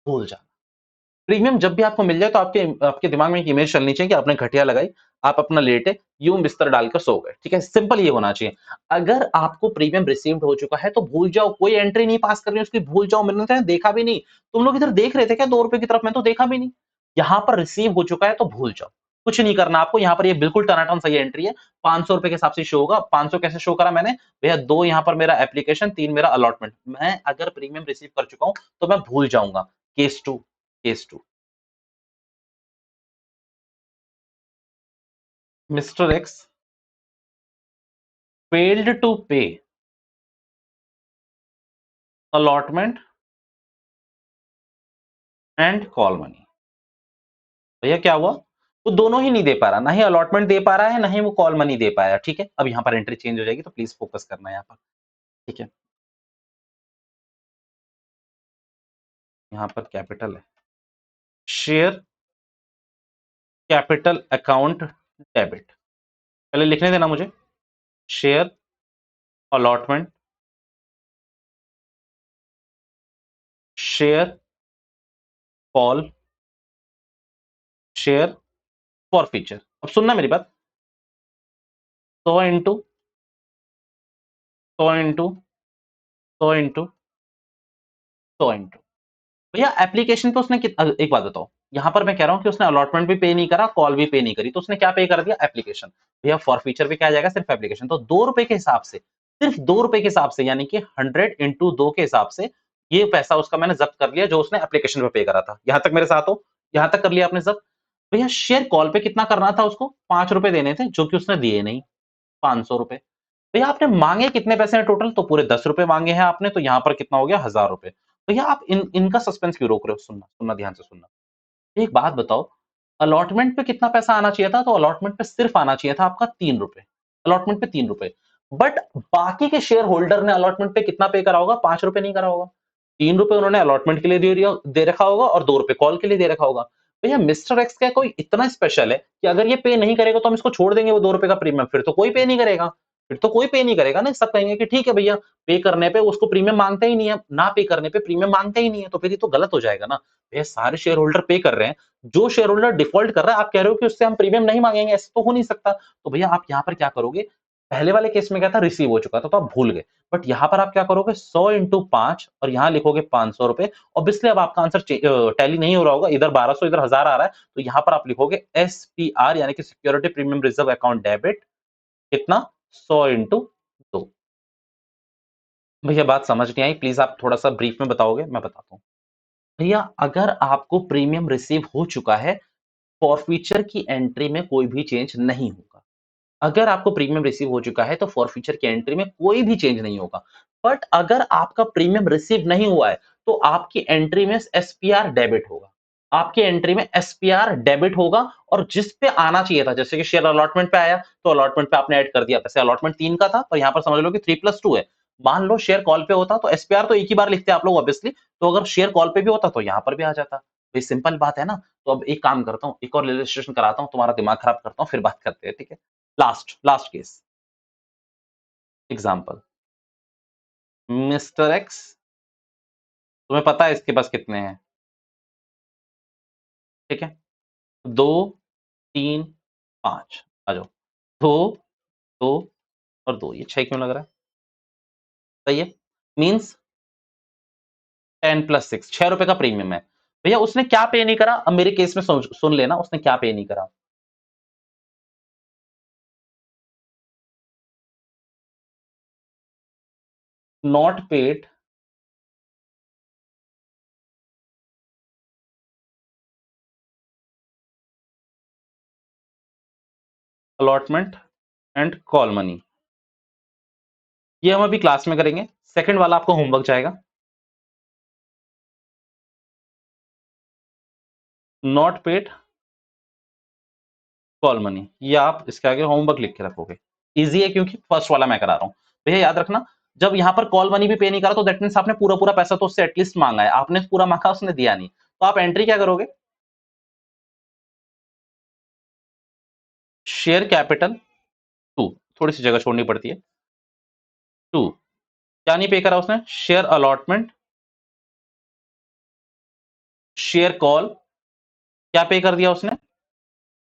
भूल जाना। प्रीमियम जब भी आपको मिल जाए तो आपके आपके दिमाग में एक इमेज चलनी चाहिए कि आपने खटिया लगाई, आप अपना लेटे, यूं बिस्तर डालकर सो गए, ठीक है। सिंपल ये होना चाहिए। अगर आपको प्रीमियम रिसीव्ड हो चुका है तो भूल जाओ, कोई एंट्री नहीं पास करनी उसकी, भूल जाओ। मैंने तो देखा भी नहीं, तुम लोग इधर देख रहे थे क्या 2 रुपए की तरफ? मैं तो देखा भी नहीं। यहाँ पर रिसीव हो चुका है तो भूल जाओ, कुछ नहीं करना आपको। यहाँ पर ये बिल्कुल टनाटन सही एंट्री है। 500 रुपए के हिसाब से शो होगा। 500 कैसे शो करा मैंने भैया? 2 यहाँ पर मेरा एप्लीकेशन, 3 मेरा अलॉटमेंट। मैं अगर प्रीमियम रिसीव कर चुका हूं तो मैं भूल जाऊंगा। Case two, case two. Mr. X failed to pay allotment and call money। भैया क्या हुआ? वो दोनों ही नहीं दे पा रहा, ना ही अलॉटमेंट दे पा रहा है, ना ही वो कॉल मनी दे पाया, ठीक है। अब यहाँ पर एंट्री चेंज हो जाएगी, तो प्लीज फोकस करना है यहाँ पर, ठीक है। यहाँ पर कैपिटल है, शेयर कैपिटल अकाउंट डेबिट। पहले लिखने देना मुझे, share allotment, share call, share for feature. अब सुनना मेरी बात, 100 × 100 × 100 × 100 भैया एप्लीकेशन पे उसने एक बात बताओ, यहां पर मैं कह रहा हूं कि उसने अलॉटमेंट भी पे नहीं करा, कॉल भी पे नहीं करी, तो उसने क्या पे कर दिया? एप्लीकेशन। भैया फॉर फीचर पे क्या आ जाएगा? सिर्फ एप्लीकेशन। तो 2 रुपए के हिसाब से, सिर्फ 2 रुपए के हिसाब से, यानी कि 100 × 2 के हिसाब से ये पैसा उसका मैंने जब्त कर लिया, जो उसने एप्लीकेशन पे पे करा था। यहां तक मेरे साथ हो? यहां तक कर लिया आपने जब्त। भैया शेयर कॉल पे कितना करना था उसको? 5 रुपए देने थे, जो कि उसने दिए नहीं, 500 रुपए। भैया आपने मांगे कितने पैसे हैं टोटल? तो पूरे 10 रुपए मांगे हैं आपने, तो यहाँ पर कितना हो गया? 1000 रुपए। भैया आप इनका सस्पेंस क्यों रोक रहे हो? सुनना सुनना ध्यान से सुनना। एक बात बताओ, अलॉटमेंट पे कितना पैसा आना चाहिए था? तो अलॉटमेंट पे सिर्फ आना चाहिए था आपका 3 रुपए। अलॉटमेंट पे 3 रुपए। बट बाकी के शेयर होल्डर ने अलॉटमेंट पे कितना पे करा होगा? 5 रुपए नहीं करा होगा। 3 रुपए उन्होंने अलॉटमेंट के लिए दे रखा होगा, और 2 रुपए कॉल के लिए दे रखा होगा। भैया मिस्टर एक्स क्या कोई इतना स्पेशल है कि अगर ये पे नहीं करेगा तो हम इसको छोड़ देंगे वो 2 रुपए का प्रीमियम? फिर तो कोई पे नहीं करेगा, फिर तो कोई पे नहीं करेगा ना। सब कहेंगे कि ठीक है भैया, पे करने पे उसको प्रीमियम मांगते ही नहीं है, ना पे करने पे प्रीमियम मांगते ही नहीं है, तो फिर ये तो गलत हो जाएगा ना। भैया सारे शेयर होल्डर पे कर रहे हैं, जो शेयर होल्डर डिफॉल्ट कर रहा है आप कह रहे हो कि उससे हम प्रीमियम नहीं मांगेंगे, ऐसा तो हो नहीं सकता। तो भैया आप यहाँ पर क्या करोगे? पहले वाले केस में क्या था? रिसीव हो चुका था तो आप भूल गए। बट यहाँ पर आप क्या करोगे? 100 × 5 और यहाँ लिखोगे 500 रुपए। ऑब्वियसली अब आपका आंसर टैली नहीं हो रहा होगा, इधर 1200 इधर 1000 आ रहा है, तो यहाँ पर आप लिखोगे एसपीआर, यानी कि security premium reserve account debit. कितना? 100 × 2। भैया बात समझ नहीं आई, प्लीज आप थोड़ा सा ब्रीफ में बताओगे? मैं बताता हूँ। भैया अगर आपको प्रीमियम रिसीव हो चुका है, फॉरफीचर की एंट्री में कोई भी चेंज नहीं होगा। अगर आपको प्रीमियम रिसीव हो चुका है तो फॉरफीचर की एंट्री में कोई भी चेंज नहीं होगा। बट अगर आपका प्रीमियम रिसीव नहीं हुआ है तो आपकी एंट्री में एसपीआर डेबिट होगा। आपकी एंट्री में एसपीआर डेबिट होगा और जिस पे आना चाहिए था, जैसे कि शेयर अलॉटमेंट पे आया, तो अलॉटमेंट पे आपने ऐड कर दिया पैसे, अलॉटमेंट 3 का था, तो यहाँ पर समझ लो कि 3+2 है। मान लो शेयर कॉल पे होता तो एसपीआर तो एक ही बार लिखते आप लोग ऑब्वियसली, तो अगर शेयर कॉल पे भी होता तो यहाँ पर भी आ जाता। तो ये सिंपल बात है ना? तो अब एक काम करता हूँ, एक और इलस्ट्रेशन कराता हूँ, तुम्हारा दिमाग खराब करता हूँ, फिर बात करते हैं, ठीक है? Last last case example, mister x, तुम्हें पता है इसके पास कितने हैं, ठीक है? 2, 3, 5 आ जाओ। 2, 2 और 2 ये 6 क्यों लग रहा है? सही है? मीन्स 10+6 ₹6 का प्रीमियम है। भैया उसने क्या पे नहीं करा? अब मेरे केस में सुन लेना उसने क्या पे नहीं करा। Not paid allotment and call money. ये हम अभी क्लास में करेंगे। सेकंड वाला आपको होमवर्क जाएगा। नॉट पेड कॉल मनी, ये आप इसके आगे होमवर्क लिख के रखोगे। ईज़ी है क्योंकि फर्स्ट वाला मैं करा रहा हूँ। भैया याद रखना, जब यहाँ पर कॉल मनी भी पे नहीं करा तो दैट मीन्स आपने पूरा-पूरा पैसा तो उससे एटलीस्ट माँगा है। आपने पूरा माँगा, उसने दिया नहीं। तो आप एंट्री क्या करोगे? शेयर कैपिटल 2, थोड़ी-सी जगह छोड़नी पड़ती है। 2 क्या नहीं पे करा उसने? शेयर अलॉटमेंट, शेयर कॉल, क्या पे कर दिया उसने?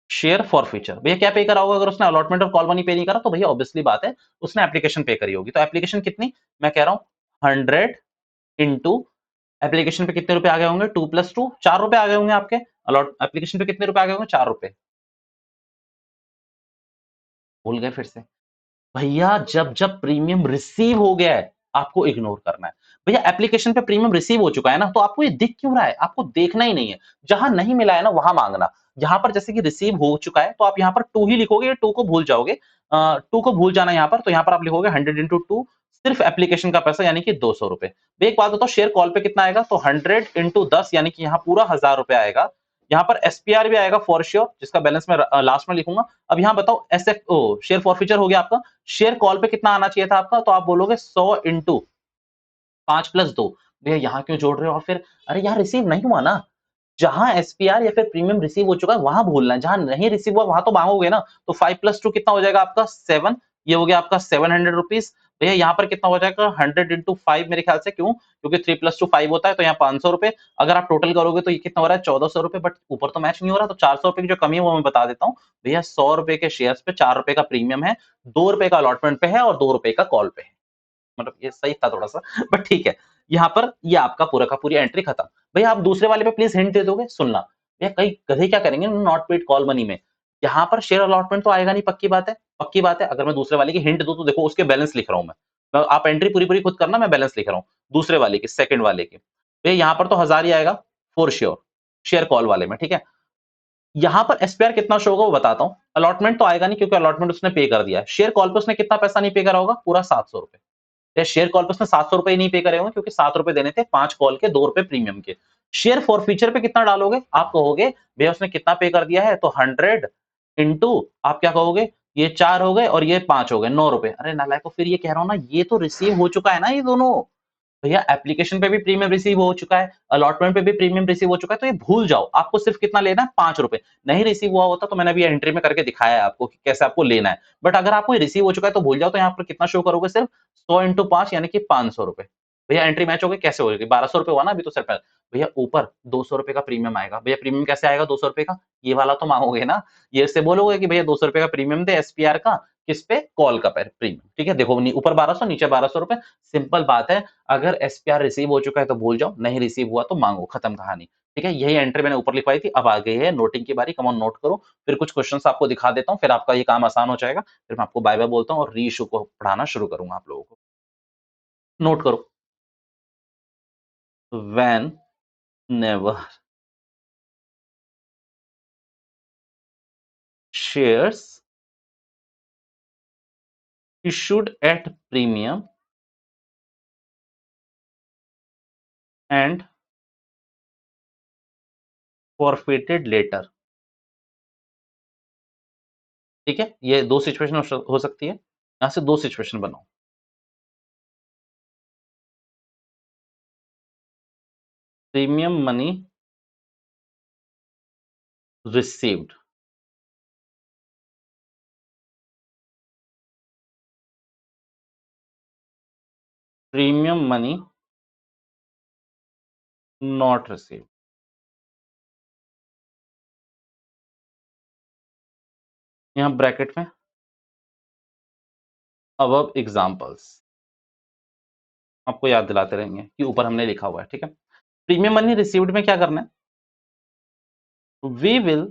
Share forfeiture. भैया क्या पे करा होगा अगर उसने अलॉटमेंट और कॉल मनी पे नहीं करा? तो भैया ऑब्वियसली बात है उसने एप्लीकेशन पे करी होगी। तो एप्लीकेशन कितनी? मैं कह रहा हूँ 100 इंटू एप्लीकेशन पे कितने रुपए आ गए होंगे? 2+2 ₹4 आ गए होंगे आपके। अलॉट एप्लीकेशन पे कितने रुपए आ गए होंगे? ₹4। भूल गए फिर से? भैया जब प्रीमियम रिसीव हो गया है, आपको इग्नोर करना है। भैया एप्लीकेशन पे प्रीमियम रिसीव हो चुका है ना, तो आपको ये दिख क्यों रहा है? आपको देखना ही नहीं है। जहां नहीं मिला है ना, वहां मांगना। यहाँ पर जैसे कि रिसीव हो चुका है, तो आप यहाँ पर 2 ही लिखोगे, 2 को भूल जाओगे। 2 को भूल जाना यहाँ पर, तो यहाँ पर आप लिखोगे 100 इंटू 2, सिर्फ एप्लीकेशन का पैसा यानी कि ₹200। एक बात बताओ, शेयर कॉल पे कितना आएगा? तो 100 इंटू 10 यानी कि यहाँ पूरा ₹1000 आएगा। यहाँ पर एसपीआर भी आएगा फॉर श्योर, जिसका बैलेंस मैं लास्ट में लिखूंगा। अब यहाँ बताओ एसएफ ओ शेयर फॉरफीचर हो गया आपका। शेयर कॉल पे कितना आना चाहिए था आपका? तो आप बोलोगे 100 इंटू 5+2। भैया यहाँ क्यों जोड़ रहे हो? और फिर अरे यहाँ रिसीव नहीं हुआ ना। जहां एसपीआर या फिर प्रीमियम रिसीव हो चुका है वहां भूलना है, जहां नहीं रिसीव हुआ वहां तो मांगोगे ना। तो 5+2 कितना हो जाएगा आपका? 7। ये हो गया आपका ₹700। भैया यहाँ पर कितना हो जाएगा? 100 इंटू 5 मेरे ख्याल से, क्यों? क्योंकि 3+2 5 होता है, तो यहाँ ₹500। अगर आप टोटल करोगे तो ये कितना हो रहा है? ₹1400। बट ऊपर तो मैच नहीं हो रहा, तो ₹400 की जो कमी है वो मैं बता देता हूँ। भैया ₹100 के शेयर्स पे ₹4 का प्रीमियम है, ₹2 का अलॉटमेंट पे है और ₹2 का कॉल पे है। मतलब ये सही था थोड़ा-सा, बट ठीक है। यहाँ पर ये आपका पूरा का पूरी एंट्री खत्म। भैया आप दूसरे वाले पे प्लीज़ हिंट दे दोगे? सुनना, भैया कई गधे क्या करेंगे नॉट पेड कॉल मनी में, यहाँ पर शेयर अलॉटमेंट तो आएगा नहीं, पक्की बात है। पक्की बात है, अगर मैं दूसरे वाले की हिंट दूँ तो देखो उसके बैलेंस लिख रहा हूँ मैं। आप एंट्री पूरी-पूरी खुद करना, मैं बैलेंस लिख रहा हूँ। दूसरे वाले की, सेकंड वाले की। भैया यहाँ पर तो 1000 ही आएगा फॉर श्योर, शेयर कॉल वाले में, ठीक है? यहाँ पर एसपीआर कितना शो होगा वो बताता हूँ। अलॉटमेंट तो आएगा नहीं क्योंकि अलॉटमेंट उसने पे कर दिया है। शेयर कॉल पे उसने कितना पैसा नहीं पे करा होगा? पूरा ₹700। या शेयर कॉल पे उसने ₹700 ही नहीं पे करे होंगे क्योंकि ₹7 देने थे 5 कॉल के, ₹2 प्रीमियम के। शेयर फॉरफीचर पे कितना डालोगे? आप कहोगे भैया उसने कितना पे कर दिया है? तो 100 इंटू आप क्या कहोगे? ये 4 हो गए और ये 5 हो गए, ₹9। अरे नालायकों, फिर ये कह रहा हूँ ना, ये तो रिसीव हो चुका है ना ये दोनों। भैया एप्लीकेशन पे भी प्रीमियम रिसीव हो चुका है, अलॉटमेंट पे भी प्रीमियम रिसीव हो चुका है, तो ये भूल जाओ। आपको सिर्फ कितना लेना है? ₹5। नहीं रिसीव हुआ होता तो मैंने अभी एंट्री में करके दिखाया है आपको कि कैसे आपको लेना है। बट अगर आपको ये रिसीव हो चुका है तो भूल जाओ, तो यहाँ पर कितना शो करोगे? सिर्फ 100 इंटू 5 यानी कि ₹500। भैया एंट्री मैच हो गई, कैसे होगी? ₹1200 हुआ ना अभी तो सिर्फ। भैया ऊपर ₹200 का प्रीमियम आएगा। भैया प्रीमियम कैसे आएगा ₹200 का? ये वाला तो मांगोगे ना। ये से बोलोगे कि भैया ₹200 का प्रीमियम दे एसपीआर का, किस पे? कॉल का प्रीमियम, ठीक है? देखो ऊपर 1200 नीचे ₹1200। सिंपल बात है। अगर एसपीआर रिसीव हो चुका है तो भूल जाओ, नहीं रिसीव हुआ तो मांगो, खत्म कहानी। ठीक है, यही एंट्री मैंने ऊपर लिखवाई थी। अब आ गई है नोटिंग की बारी, कम ऑन नोट करो। फिर कुछ क्वेश्चंस आपको दिखा देता हूँ, फिर आपका ये काम आसान हो जाएगा। फिर मैं आपको बाय बाय बोलता हूँ और री इशू को पढ़ाना शुरू करूंगा आप लोगों को। नोट करो। When never shares issued at premium and forfeited later. ठीक है, ये दो सिचुएशन हो सकती है, यहां से दो सिचुएशन बनाओ। Premium money received, premium money not received. यहां ब्रैकेट में अबव एग्जांपल्स आपको याद दिलाते रहेंगे कि ऊपर हमने लिखा हुआ है। ठीक है, प्रीमियम मनी रिसीव्ड में क्या करना है, we will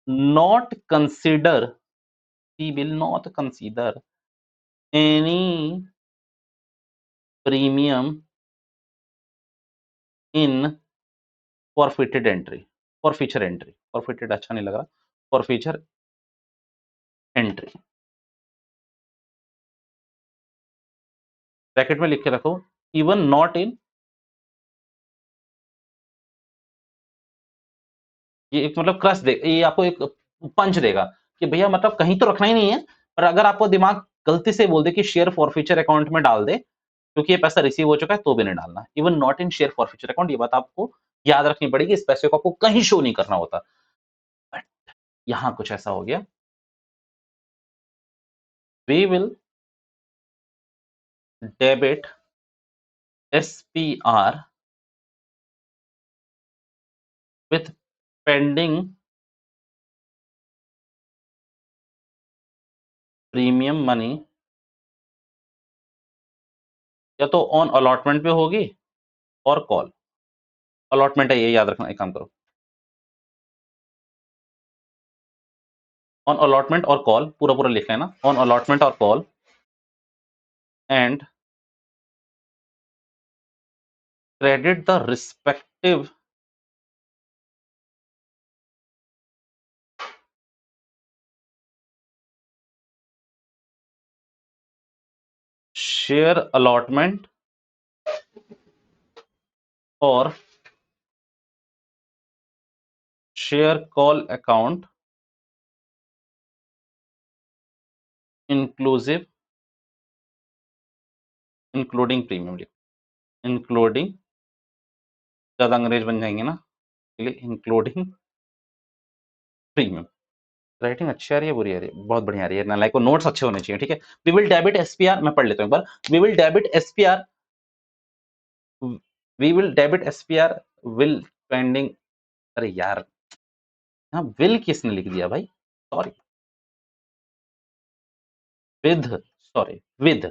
not consider, we will not consider any premium in forfeited entry, forfeiture entry, forfeited अच्छा नहीं लग रहा, फॉरफीचर एंट्री। ब्रैकेट में लिख के रखो, इवन नॉट इन, ये एक मतलब क्रश दे, ये आपको एक पंच देगा कि भैया मतलब कहीं तो रखना ही नहीं है, पर अगर आपको दिमाग गलती से बोल दे कि शेयर फॉरफीचर अकाउंट में डाल दे क्योंकि ये पैसा रिसीव हो चुका है, तो भी नहीं डालना। Even not in share forfeiture account, ये बात आपको याद रखनी पड़ेगी, इस पैसे को आपको कहीं शो नहीं करना होता। बट यहां कुछ ऐसा हो गया, we will debit SPR with pending premium money, या तो ऑन अलॉटमेंट पे होगी और कॉल, अलॉटमेंट है ये याद रखना, एक काम करो, ऑन अलॉटमेंट और कॉल पूरा पूरा लिख लेना, ऑन अलॉटमेंट और call and credit the respective share allotment और share call account inclusive, including premium, including, ज्यादा अंग्रेज बन जाएंगे ना, इसलिए इंक्लूडिंग प्रीमियम। राइटिंग अच्छी आ रही है बुरी आ रही है, बहुत बढ़िया आ रही है ना, लाइक को नोट्स अच्छे होने चाहिए। ठीक है, वी विल डेबिट एसपीआर, मैं पढ़ लेता हूं एक बार, we will debit SPR, we will debit SPR will pending, अरे यार हाँ विल किसने लिख दिया भाई, sorry, with, sorry with,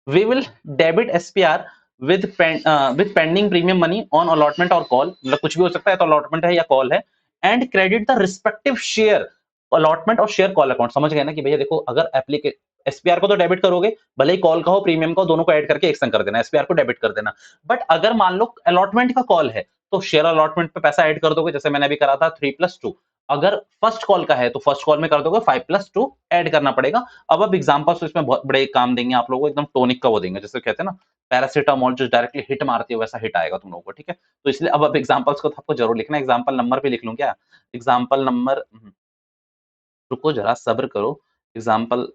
we will debit SPR with pending premium money on allotment और कॉल, मतलब कुछ भी हो सकता है, तो अलॉटमेंट है या कॉल है, and credit the respective share allotment और शेयर कॉल अकाउंट। समझ गए ना कि भैया देखो, अगर एप्लीके एसपीआर को तो डेबिट करोगे, भले ही कॉल का हो प्रीमियम का हो, दोनों को ऐड करके एक संग कर देना, एसपीआर को डेबिट कर देना। बट अगर मान लो अलॉटमेंट का कॉल है, तो शेयर अलॉटमेंट पे पैसा ऐड कर दोगे, जैसे मैंने अभी करा था 3+2, अगर फर्स्ट कॉल का है तो फर्स्ट कॉल में कर दोगे 5+2 ऐड करना पड़ेगा। अब एग्जांपल्स तो इसमें बहुत बड़े काम देंगे आप लोगों को, एकदम टोनिक का वो देंगे, जैसे कहते हैं ना पैरासीटामोल जो डायरेक्टली हिट मारती है, वैसा हिट आएगा तुम लोगों को। ठीक है, तो इसलिए अब एग्जांपल्स को तो आपको जरूर लिखना है, एग्जांपल नंबर पे लिख लूं क्या, एग्जांपल नंबर, रुको जरा सब्र करो, एग्जांपल,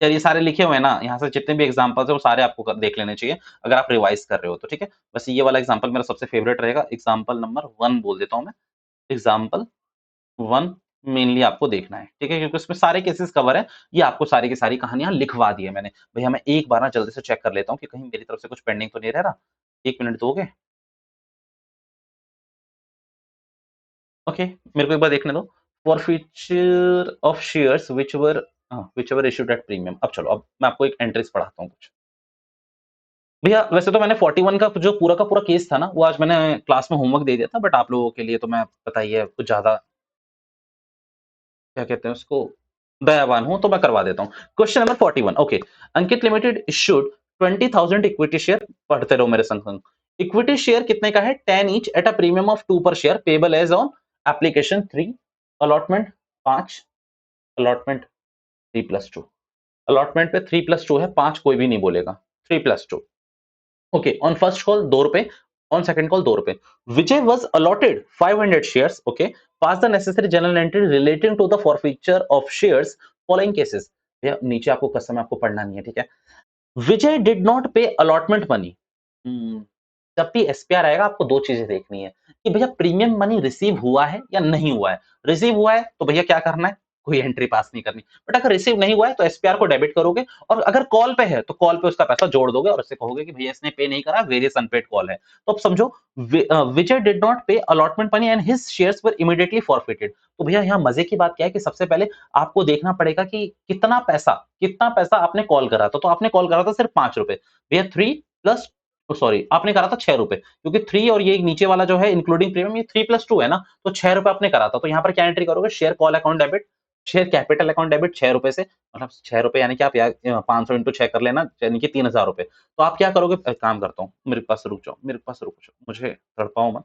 यार ये सारे लिखे हुए हैं ना, यहाँ से जितने भी एग्जांपल्स है वो सारे आपको देख लेने चाहिए अगर आप रिवाइज कर रहे हो तो। ठीक है, बस ये वाला एग्जांपल मेरा सबसे फेवरेट रहेगा, एग्जांपल नंबर 1 बोल देता हूं मैं, एग्जांपल 1 मेनली आपको देखना है। ठीक है, क्योंकि उसमें सारे केसेस कवर है, ये आपको सारी की सारी कहानियां लिखवा दी है मैंने। भैया मैं एक बार ना जल्दी से चेक कर लेता हूँ कि कहीं मेरी तरफ से कुछ पेंडिंग तो नहीं रह रहा, 1 मिनट दोगे? ओके, मेरे को एक बार देखने दो, for feature of shares which were issued at premium. अब चलो, अब मैं आपको एक एंट्रीज पढ़ाता हूँ कुछ। भैया वैसे तो मैंने 41 का जो पूरा का पूरा केस था ना, वो आज मैंने क्लास में होमवर्क दे दिया था, बट आप लोगों के लिए तो मैं बताइए कुछ ज्यादा क्या कहते हैं उसको, दयावान हूं, तो मैं करवा देता हूं। क्वेश्चन नंबर 41, ओके, अंकित लिमिटेड इशूड 20,000 इक्विटी शेयर, पढ़ते रहो मेरे संग संग। इक्विटी शेयर कितने का है, 10 each at a premium of 2 per share, payable as on application 3, allotment 5, allotment 3+2, allotment पे 3+2 है, 5 कोई भी नहीं बोलेगा, 3+2। ओके, ऑन फर्स्ट कॉल 2 रुपए, ऑन सेकंड कॉल 2 रुपए। Vijay was allotted 500 shares, okay, pass the necessary journal entry relating to the forfeiture of shares following cases. भैया नीचे आपको कसम है, आपको पढ़ना नहीं है, ठीक है। विजय डिड नॉट पे अलॉटमेंट मनी। जब भी एसपीआर आएगा आपको दो चीजें देखनी है कि भैया प्रीमियम मनी रिसीव हुआ है या नहीं हुआ है। रिसीव हुआ है तो भैया क्या करना है, कोई एंट्री पास नहीं करनी। बट अगर रिसीव नहीं हुआ है तो एसपीआर को डेबिट करोगे, और अगर कॉल पे है तो कॉल पे उसका पैसा जोड़ दोगे और उससे कहोगे कि भैया इसने पे नहीं करा, वेरियस अनपेड कॉल है। तो अब समझो, विजय डिड नॉट पे allotment money and his shares were immediately forfeited. तो भैया यहाँ मजे की बात क्या है कि सबसे पहले आपको देखना पड़ेगा कि कितना पैसा आपने कॉल करा था। तो आपने कॉल करा था सिर्फ 5 रुपए, भैया 3 प्लस, सॉरी आपने करा था 6 रुपए, क्योंकि 3 और ये नीचे वाला जो है इंक्लूडिंग प्रीमियम, ये 3+2 है ना, तो 6 रुपए आपने करा था। तो यहाँ पर क्या एंट्री करोगे, share call account debit, share capital account debit 6 रुपए से, मतलब 6 रुपए यानी कि आप 500 × 6 कर लेना, यानी कि 3000 रुपए। तो आप क्या करोगे, काम करता हूँ, मेरे पास रुक जाओ, मेरे पास रुक जाओ, मुझे तड़पाओ मत,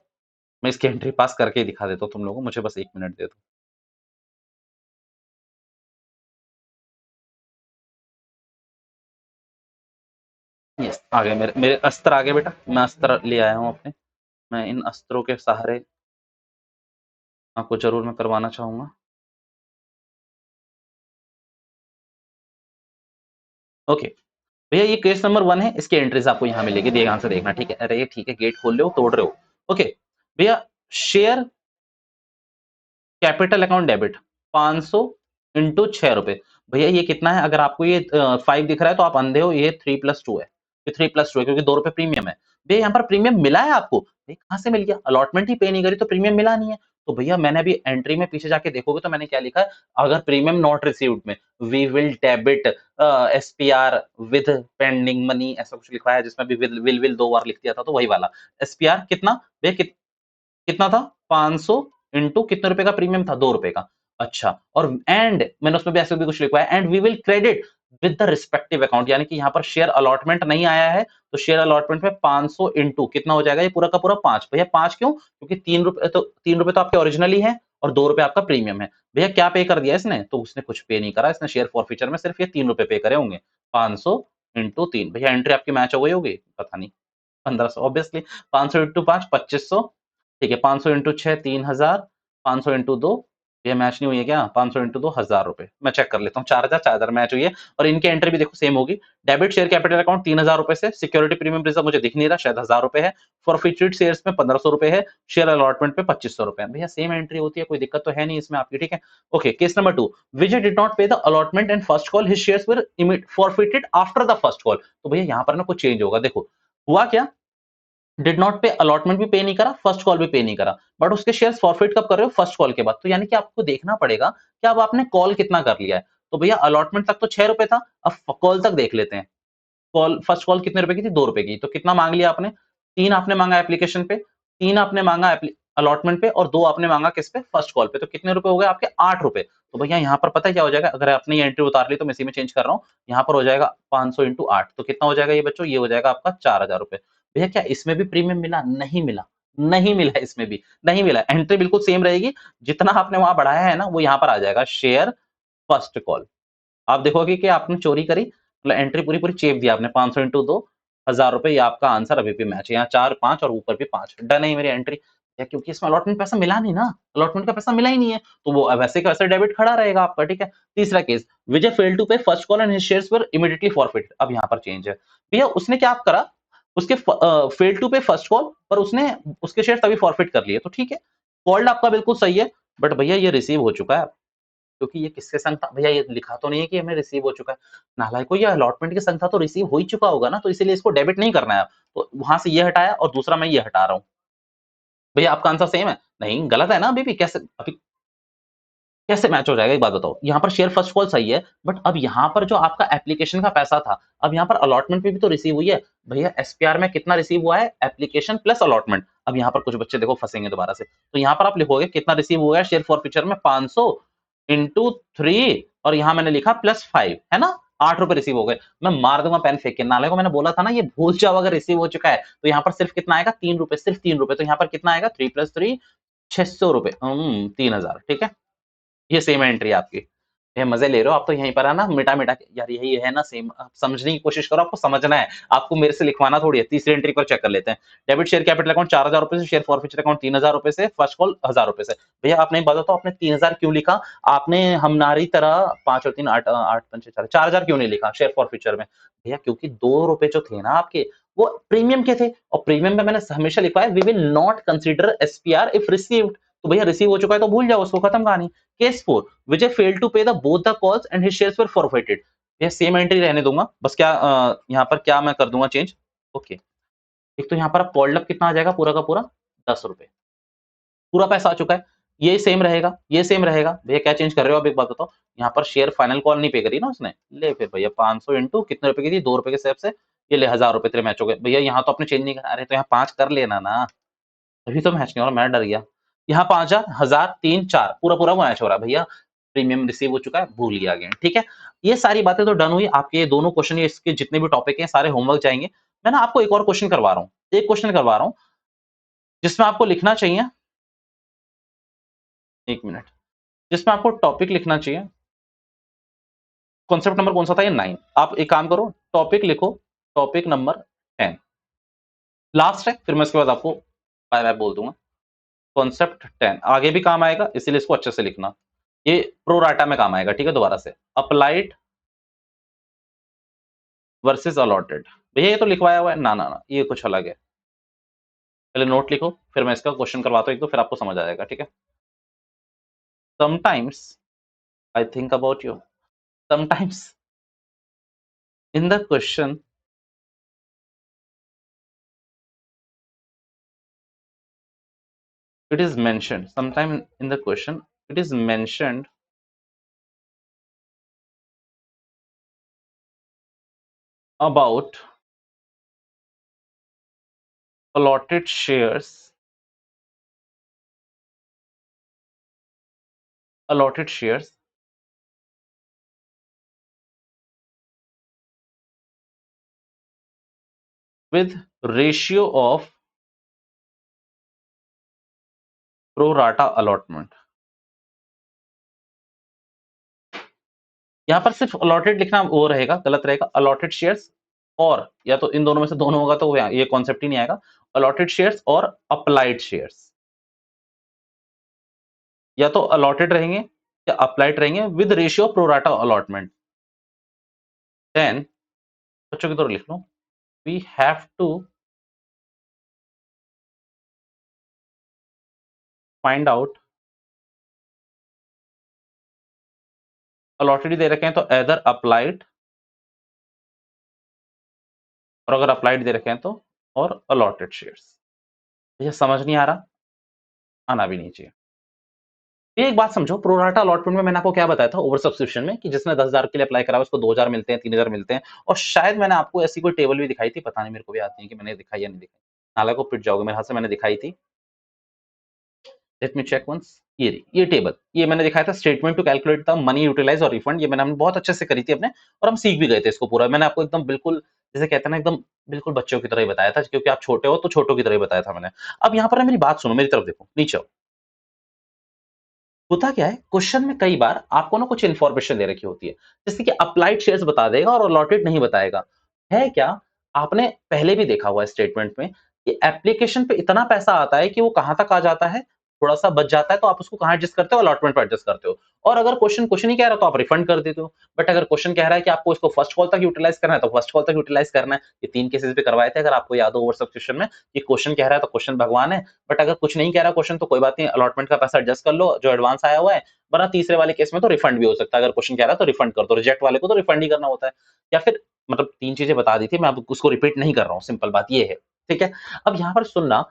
मैं इसकी एंट्री पास करके ही दिखा देता हूँ तुम लोगों को, मुझे बस 1 मिनट दे दो। यस, आ गए मेरे मेरे अस्त्र, आ गए बेटा, मैं अस्त्र ले आया हूँ अपने। मैं इन अस्त्रों के सहारे आपको जरूर मैं करवाना चाहूंगा। ओके, भैया ये केस नंबर 1 है, इसकी एंट्रीज आपको यहाँ मिलेगी, ध्यान से देखना, ठीक है। अरे ये ठीक है, गेट खोल रहे हो, तोड़ रहे हो, ओके। भैया share capital account debit 500 into 6 रुपए। भैया ये कितना है, अगर आपको ये 5 दिख रहा है तो आप अंधे हो, ये 3+2 है, ये 3+2 है क्योंकि 2 रुपए प्रीमियम है। भैया यहाँ पर प्रीमियम मिला है आपको, भैया कहाँ से मिल गया, अलॉटमेंट ही पे नहीं करी तो प्रीमियम मिला नहीं है। तो भैया मैंने अभी एंट्री में पीछे जाके देखोगे तो मैंने क्या लिखा है, अगर प्रीमियम नॉट रिसीव्ड में we will debit SPR with pending money, ऐसा कुछ लिखा है, जिसमें भी विल 2 बार लिख दिया था, तो वही वाला एसपीआर कितना, भैया कितना था, 500 इंटू कितने रुपए का प्रीमियम था, 2 रुपए का। अच्छा, और एंड मैंने उसमें भी ऐसे भी कुछ लिखा है, and we will credit with the respective account, यानी कि यहाँ पर शेयर अलॉटमेंट नहीं आया है, तो शेयर अलॉटमेंट में 500 इंटू कितना हो जाएगा, ये पूरा का पूरा 5। भैया 5 क्यों, क्योंकि 3 रुपए तो आपके ओरिजिनली है और 2 रुपए आपका प्रीमियम है। भैया क्या पे कर दिया इसने, तो उसने कुछ पे नहीं करा, इसने शेयर फॉरफीचर में सिर्फ ये 3 रुपए पे करे होंगे। 500 इंटू 3, भैया एंट्री आपकी मैच हो गई होगी, पता नहीं, 1500 ऑब्वियसली, 500 इंटू 5 2500, ठीक है, 500 इंटू 6 3000, 500 इंटू 2, ये मैच नहीं हुई है क्या, 500 इंटू 2 1000 रुपए, मैं चेक कर लेता हूँ, 4000 मैच हुई है। और इनकी एंट्री भी देखो सेम होगी, डेबिट शेयर कैपिटल अकाउंट 3000 रुपए से, सिक्योरिटी प्रीमियम रिजर्व मुझे दिख नहीं रहा, शायद 1000 रुपए है, फॉरफिटेड शेयर्स में 1500 रुपए है, शेयर अलॉटमेंट पे 2500 रुपए है। भैया सेम एंट्री होती है, कोई दिक्कत तो है नहीं इसमें आपकी, ठीक है। Okay, case number 2, Vijay did not pay the allotment and first call, his shares were forfeited after the first call. तो भैया यहाँ पर ना कुछ चेंज होगा, देखो हुआ क्या, डिड नॉट पे, अलॉटमेंट भी पे नहीं करा, फर्स्ट कॉल भी पे नहीं करा, बट उसके शेयर्स फॉरफिट कब कर रहे हो, फर्स्ट कॉल के बाद। तो यानी कि आपको देखना पड़ेगा कि अब आपने कॉल कितना कर लिया है। तो भैया अलॉटमेंट तक तो 6 रुपए था, अब कॉल तक देख लेते हैं। कॉल, फर्स्ट कॉल कितने रुपए की थी, 2 रुपए की, तो कितना मांग लिया आपने, 3 आपने मांगा एप्लीकेशन पे, 3 आपने मांगा अलॉटमेंट पे, और 2 आपने मांगा किस पे, फर्स्ट कॉल पे। तो कितने रुपए हो गए आपके, 8 रुपए। तो भैया यहाँ पर पता है क्या हो जाएगा, अगर आपने ये एंट्री उतार ली तो मैं इसी में चेंज कर रहा हूँ, यहाँ पर हो जाएगा 500 इंटू 8, तो कितना हो जाएगा ये बच्चों, ये हो जाएगा आपका 4000 रुपए। भैया क्या इसमें भी प्रीमियम मिला, नहीं मिला, नहीं मिला, इसमें भी नहीं मिला, एंट्री बिल्कुल सेम रहेगी, जितना आपने वहां बढ़ाया है ना वो यहाँ पर आ जाएगा, शेयर फर्स्ट कॉल। आप देखोगे कि आपने चोरी करी, मतलब एंट्री पूरी पूरी चेप दिया आपने, 500 इंटू 2 1000 रुपए, ये आपका आंसर अभी भी मैच है, यहाँ 4 5 और ऊपर भी 5 डन है मेरी एंट्री। या क्योंकि इसमें अलॉटमेंट पैसा मिला नहीं ना, अलॉटमेंट का पैसा मिला ही नहीं है, तो वो वैसे का वैसे डेबिट खड़ा रहेगा आपका, ठीक है। तीसरा केस, विजय फेल टू पे first call and his shares were immediately forfeit. अब यहाँ पर चेंज है, भैया उसने क्या करा, उसके फेल टू पे फर्स्ट कॉल पर उसने उसके शेयर तभी फॉरफिट कर लिए, तो ठीक है, कॉल्ड आपका बिल्कुल सही है, बट भैया ये रिसीव हो चुका है, क्योंकि ये किसके संग था भैया, ये लिखा तो नहीं है कि हमें रिसीव हो चुका है। नालायकों, ये अलॉटमेंट के संग था तो रिसीव हो ही चुका होगा ना, तो इसीलिए इसको डेबिट नहीं करना है। तो वहां से ये हटाया और दूसरा मैं ये हटा रहा हूँ। भैया आपका आंसर सेम है, नहीं गलत है ना, अभी भी कैसे, अभी कैसे मैच हो जाएगा एक बात बताओ, यहाँ पर शेयर फर्स्ट कॉल सही है, बट अब यहाँ पर जो आपका एप्लीकेशन का पैसा था, अब यहाँ पर अलॉटमेंट पे भी तो रिसीव हुई है। भैया एसपीआर में कितना रिसीव हुआ है, एप्लीकेशन प्लस अलॉटमेंट। अब यहाँ पर कुछ बच्चे देखो फंसेंगे दोबारा से, तो यहाँ पर आप लिखोगे कितना रिसीव हुआ है शेयर फॉर फ्यूचर में, 500 इंटू 3, और यहाँ मैंने लिखा +5, है ना, 8 रुपए रिसीव हो गए। मैं मार दूंगा पेन फेंक के, नाले को मैंने बोला था ना ये भूल जाओ अगर रिसीव हो चुका है, तो यहाँ पर सिर्फ कितना आएगा, 3 रुपए, सिर्फ 3 रुपए, तो यहाँ पर कितना आएगा, 3+3 600 रुपए, 3000, ठीक है। ये सेम एंट्री है आपकी। ये मजे ले रहे हो आप तो यहीं पर है ना, मिटा मिटा के यार यही है ना सेम, आप समझने की कोशिश करो, आपको समझना है, आपको मेरे से लिखवाना थोड़ी है। तीसरी एंट्री पर चेक कर लेते हैं। डेबिट शेयर कैपिटल अकाउंट 4000 रुपए से, शेयर फॉरफीचर अकाउंट 3000 रुपए से, फर्स्ट कॉल 1000 रुपए से। भैया आपने एक बात बताओ, आपने 3000 क्यों लिखा? आपने हमारी तरह 5 और 3 8 8 5 6 4 4000 क्यों नहीं लिखा शेयर फॉरफीचर में? भैया क्योंकि 2 रुपए जो थे ना आपके, वो प्रीमियम के थे, और प्रीमियम में मैंने हमेशा लिखा है we will not consider SPR if received. तो भैया रिसीव हो चुका है तो भूल जाओ उसको, खत्म कहानी। केस 4, विजय फेल्ड टू पे the both the calls and his shares were forfeited. ये सेम एंट्री रहने दूंगा, बस क्या यहाँ पर क्या मैं कर दूंगा चेंज। ओके, एक तो यहाँ पर अब कॉल्ड अप कितना आ जाएगा पूरा का पूरा, 10 रुपए, पूरा पैसा आ चुका है। ये सेम रहेगा, ये सेम रहेगा। भैया क्या चेंज कर रहे हो आप एक बात बताओ, यहाँ पर शेयर फाइनल कॉल नहीं पे करी ना उसने, ले फिर भैया 500 इंटू कितने रुपए की थी, 2 रुपए के हिसाब से, ये ले 1000 रुपए तेरे मैच हो गए। भैया यहाँ तो आपने चेंज नहीं करा, अरे तो यहाँ 5 कर लेना ना, तभी तो मैच नहीं हो रहा, मैं डर गया। यहाँ 5000 1000 3 4 पूरा पूरा मैच हो रहा है भैया। प्रीमियम रिसीव हो चुका है, भूल गया अगेन, ठीक है। ये सारी बातें तो डन हुई, आपके ये दोनों क्वेश्चन, ये इसके जितने भी टॉपिक हैं सारे होमवर्क जाएंगे। मैं ना आपको एक और क्वेश्चन करवा रहा हूँ, एक क्वेश्चन करवा रहा हूँ जिसमें आपको लिखना चाहिए, एक मिनट, जिसमें आपको टॉपिक लिखना चाहिए। कॉन्सेप्ट नंबर कौन सा था, ये 9। आप एक काम करो, टॉपिक लिखो, टॉपिक नंबर 10 लास्ट है, फिर मैं इसके बाद आपको बाय बाय बोल दूंगा। कॉन्सेप्ट 10 आगे भी काम आएगा, इसीलिए इसको अच्छे से लिखना। ये प्रोराटा में काम आएगा, ठीक है। दोबारा से, अप्लाइड वर्सेस अलॉटेड। भैया ये तो लिखवाया हुआ है, ना ना ना, ये कुछ अलग है। पहले नोट लिखो, फिर मैं इसका क्वेश्चन करवाता हूँ एक, तो फिर आपको समझ आ जाएगा, ठीक है। Sometimes I think about you, sometimes in the question it is mentioned, sometime in the question it is mentioned about allotted shares, allotted shares with ratio of pro rata allotment। यहां पर सिर्फ allotted लिखना वो रहेगा, गलत रहेगा। allotted shares और, या तो इन दोनों में से दोनों होगा तो ये कॉन्सेप्ट ही नहीं आएगा। allotted shares और applied shares, या तो allotted रहेंगे या applied रहेंगे with ratio of pro rata allotment। Then बच्चों की तरह लिख लो, we have to find out, allotted ही दे रखे हैं तो either applied, और अगर अप्लाइड दे रखे हैं तो और अलॉटेड शेयर्स। ये समझ नहीं आ रहा, आना भी नहीं चाहिए। ये एक बात समझो, प्रोराटा अलॉटमेंट में मैंने आपको क्या बताया था ओवर सब्सक्रिप्शन में, कि जिसने 10,000 के लिए अप्लाई करा उसको 2000 मिलते हैं, 3000 मिलते हैं, और शायद मैंने आपको ऐसी कोई टेबल भी दिखाई थी, पता नहीं, मेरे को भी याद नहीं कि मैंने दिखाई या नहीं दिखाई। हालांकि वो पिट जाओगे, मेरे हाथ से मैंने दिखाई थी। Let me check once. ये टेबल, ये मैंने दिखाया था, statement to calculate the money utilize और रिफंड। ये मैंने हमने बहुत अच्छे से करी थी अपने, और हम सीख भी गए थे इसको पूरा। मैंने आपको एकदम बिल्कुल, जैसे कहते हैं ना, एकदम बिल्कुल बच्चों की तरह ही बताया था, क्योंकि आप छोटे हो तो छोटों की तरह ही बताया था मैंने। अब यहाँ पर ना मेरी बात सुनो, मेरी तरफ देखो, नीचे आओ। होता क्या है, क्वेश्चन में कई बार आपको ना कुछ इन्फॉर्मेशन दे रखी होती है, जैसे कि अप्लाइड शेयर्स बता देगा और अलॉटेड नहीं बताएगा। है क्या, आपने पहले भी देखा हुआ है स्टेटमेंट में कि एप्लीकेशन पे इतना पैसा आता है कि वो कहां तक आ जाता है, थोड़ा सा बच जाता है तो आप उसको कहां एडजस्ट करते हो, अलॉटमेंट पर एडजस्ट करते हो। और अगर क्वेश्चन कुछ नहीं कह रहा तो आप रिफंड कर देते हो। बट अगर क्वेश्चन कह रहा है कि आपको इसको फर्स्ट कॉल तक यूटिलाइज करना है तो फर्स्ट कॉल तक यूटिलाइज करना है। ये 3 केसेस भी करवाए थे, अगर आपको याद हो ओवर सब्सक्रिप्शन में। ये क्वेश्चन कह रहा है तो क्वेश्चन भगवान है, बट अगर कुछ नहीं कह रहा क्वेश्चन तो कोई बात नहीं, अलॉटमेंट का पैसा एडजस्ट कर लो जो एडवांस आया हुआ है। वरना तीसरे वाले केस में तो रिफंड भी हो सकता है, अगर क्वेश्चन कह रहा है तो रिफंड कर दो, रिजेक्ट वाले को तो रिफंड ही करना होता है। या फिर मतलब 3 चीजें बता दी थी, मैं अब उसको रिपीट नहीं कर रहा हूँ, सिंपल बात ये है, ठीक है। अब यहाँ पर सुनना,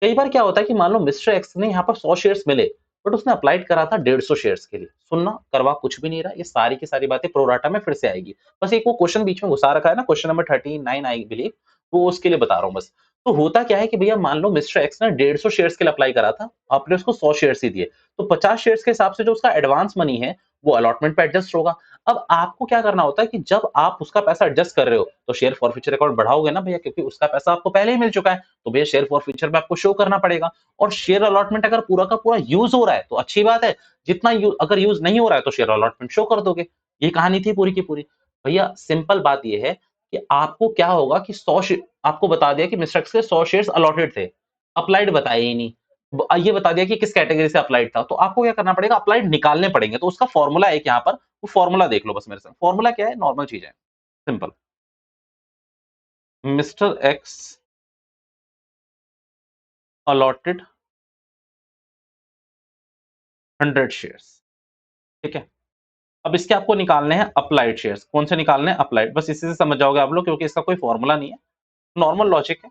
कई बार क्या होता है कि मान लो मिस्टर एक्स ने यहाँ पर 100 शेयर्स मिले, बट उसने अप्लाइड करा था 150 शेयर्स के लिए। सुनना, करवा कुछ भी नहीं रहा, ये सारी की सारी बातें प्रोराटा में फिर से आएगी। बस एक वो क्वेश्चन बीच में घुसा रखा है ना, क्वेश्चन नंबर 39 आई बिलीव, वो उसके लिए बता रहा हूँ बस। तो होता क्या है कि भैया मान लो मिस्टर एक्स ने 150 शेयर्स के लिए अप्लाई करा था, आपने उसको 100 शेयर्स ही दिए, तो 50 शेयर्स के हिसाब से जो उसका एडवांस मनी है वो अलॉटमेंट पे एडजस्ट होगा। अब आपको क्या करना होता है कि जब आप उसका पैसा एडजस्ट कर रहे हो, तो शेयर फॉरफीचर अकाउंट बढ़ाओगे ना भैया, क्योंकि उसका पैसा आपको पहले ही मिल चुका है, तो भैया शेयर फॉरफीचर में आपको शो करना पड़ेगा। और शेयर अलॉटमेंट अगर पूरा का पूरा यूज़ हो रहा है, तो अच्छी बात है, जितना अगर यूज़ नहीं हो रहा है, तो शेयर अलॉटमेंट शो कर दोगे। ये कहानी थी पूरी की पूरी। भैया सिंपल बात ये है कि आपको क्या होगा कि 100 आपको बता दिया कि मिस्टर एक्स के 100 शेयर्स अलॉटेड थे, अप्लाइड बताया ही नहीं। ये बता दिया कि किस कैटेगरी से अप्लाइड था, तो आपको क्या करना पड़ेगा, अप्लाइड निकालने पड़ेंगे। तो उसका फॉर्मूला एक यहाँ पर, वो फॉर्मूला देख लो बस मेरे साथ। फॉर्मूला क्या है? नॉर्मल चीज़ है, simple. Mister x allotted 100 shares, ठीक है? अब इसके आपको निकालने हैं अप्लाइड शेयर्स। कौन से निकालने हैं? अप्लाइड। बस इसी से समझ जाओगे आप लोग, क्योंकि इसका कोई फॉर्मूला नहीं है, नॉर्मल लॉजिक है।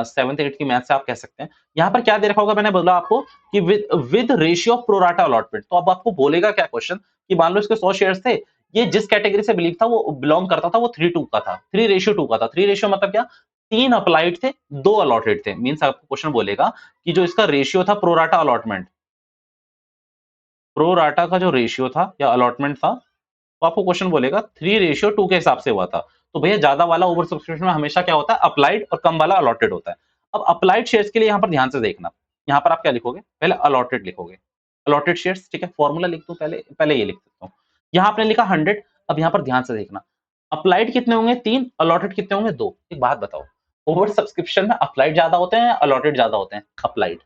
7th 8th की मैथ से आप कह सकते हैं। यहाँ पर क्या दे रखा होगा, मैंने बोला आपको कि with with ratio of pro rata allotment. तो अब आपको बोलेगा क्या क्वेश्चन कि मान लो इसके 100 शेयर्स थे, ये जिस कैटेगरी से बिलीव था, वो बिलोंग करता था, वो 3:2 का था, 3:2 का था। 3 रेशियो मतलब क्या? 3 अप्लाइड थे, 2 अलॉटेड थे। मीन्स आपको क्वेश्चन बोलेगा कि जो इसका रेशियो था प्रोराटा अलॉटमेंट, प्रोराटा का जो रेशियो था या अलॉटमेंट था, तो आपको क्वेश्चन बोलेगा 3:2 के हिसाब से हुआ था। तो भैया ज्यादा वाला ओवर सब्सक्रिप्शन में हमेशा क्या होता है? अप्लाइड, और कम वाला अलॉटेड होता है। अब अप्लाइड शेयर्स के लिए यहाँ पर ध्यान से देखना। यहाँ पर आप क्या लिखोगे? पहले अलॉटेड लिखोगे। अलॉटेड शेयर्स, ठीक है? फॉर्मूला लिख दूं पहले? पहले ये लिख देता हूँ। यहाँ आपने लिखा 100। अब यहाँ पर ध्यान से देखना, अप्लाइड कितने होंगे? 3। अलॉटेड कितने होंगे? 2। एक बात बताओ, ओवर सब्सक्रिप्शन में अप्लाइड ज्यादा होते हैं या अलॉटेड ज्यादा होते हैं? अप्लाइड।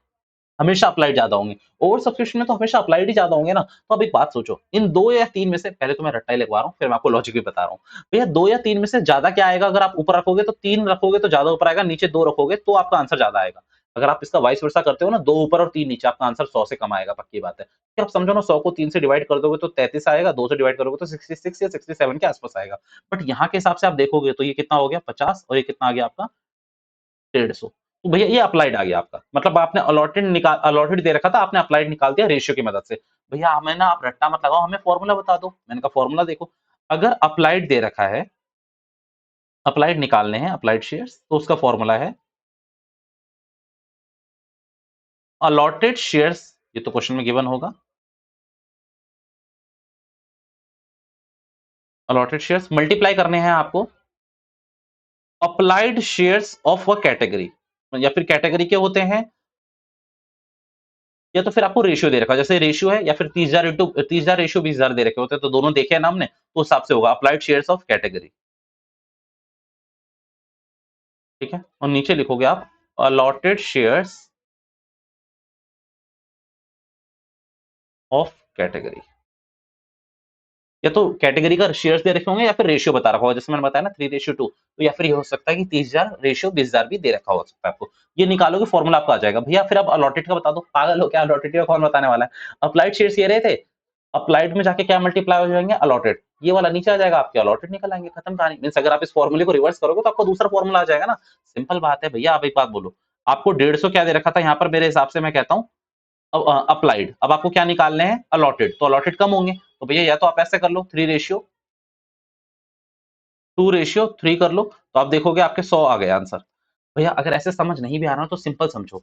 हमेशा अप्लाइड ज़्यादा होंगे। ओवर सब्सक्रिप्शन में तो हमेशा अप्लाइड ही ज़्यादा होंगे ना। तो अब एक बात सोचो, इन 2 या 3 में से, पहले तो मैं रट्टा ही लगवा रहा हूँ, फिर मैं आपको लॉजिक भी बता रहा हूँ। भैया 2 या 3 में से ज़्यादा क्या आएगा? अगर आप ऊपर रखोगे तो 3 रखोगे तो ज़्यादा ऊपर आएगा, नीचे 2 रखोगे तो आपका आंसर ज़्यादा आएगा। अगर आप इसका वाइस वर्सा करते हो ना, 2 ऊपर और 3 नीचे, आपका आंसर 100 से कम आएगा, पक्की बात है। फिर आप समझो ना, 100 को 3 से डिवाइड कर दोगे तो 33 आएगा, 2 से डिवाइड करोगे तो 66 या 67 के आस-पास आएगा। बट यहाँ के हिसाब से आप देखोगे तो ये कितना हो गया? 50, और ये कितना आ गया आपका? 150। तो भैया ये अप्लाइड आ गया आपका। मतलब आपने अलॉटेड दे रखा था, आपने अप्लाइड निकाल दिया रेशियो की मदद से। भैया हमें ना, आप रट्टा मत लगाओ, हमें फॉर्मूला बता दो। मैंने कहा फॉर्मूला देखो, अगर अप्लाइड दे रखा है, अप्लाइड निकालने हैं, अप्लाइड शेयर्स, तो उसका फॉर्मूला है अलॉटेड शेयर्स। ये तो क्वेश्चन में गिवन होगा। अलॉटेड शेयर्स मल्टीप्लाई करने हैं आपको applied shares of a category, या फिर कैटेगरी के होते हैं, या तो फिर आपको रेशियो दे रखा है। जैसे रेशियो है, या फिर 30,000 इंटू 30,000 रेशियो 20,000 दे रखे होते हैं, तो दोनों देखे हैं ना हमने, तो उस हिसाब से होगा अप्लाइड शेयर्स ऑफ कैटेगरी, ठीक है? और नीचे लिखोगे आप अलॉटेड शेयर्स ऑफ कैटेगरी। या तो कैटेगरी का शेयर्स दे रखे होंगे, या फिर रेशियो बता रखा होगा, जैसे मैंने बताया ना 3:2। तो या फिर ये हो सकता है कि 30,000 रेशियो 20,000 भी दे रखा हो सकता है आपको। ये निकालोगे, फॉर्मूला आपका आ जाएगा। भैया फिर अब अलॉटेड का बता दो। पागल हो क्या? अलॉटेड का कौन बताने वाला है? अप्लाइड शेयर्स ये रहे थे, अप्लाइड में जाके क्या मल्टीप्लाई हो जाएंगे? अलॉटेड। ये वाला नीचे आ जाएगा, आपके अलॉटेड निकल आएंगे, खत्म कहानी। मींस अगर आप इस फॉर्मूले को रिवर्स करोगे तो आपको दूसरा फॉर्मूला आ जाएगा ना। सिंपल बात है भैया। आप एक बात बोलो, आपको 150 क्या दे रखा था? यहाँ पर मेरे हिसाब से मैं कहता हूँ अप्लाइड। अब आपको क्या निकालने हैं? अलॉटेड। तो अलॉटेड कम होंगे, तो भैया या तो आप ऐसे कर लो 3:2 कर लो, तो आप देखोगे आपके 100 आ गए आंसर। भैया अगर ऐसे समझ नहीं भी आ रहा तो सिंपल समझो,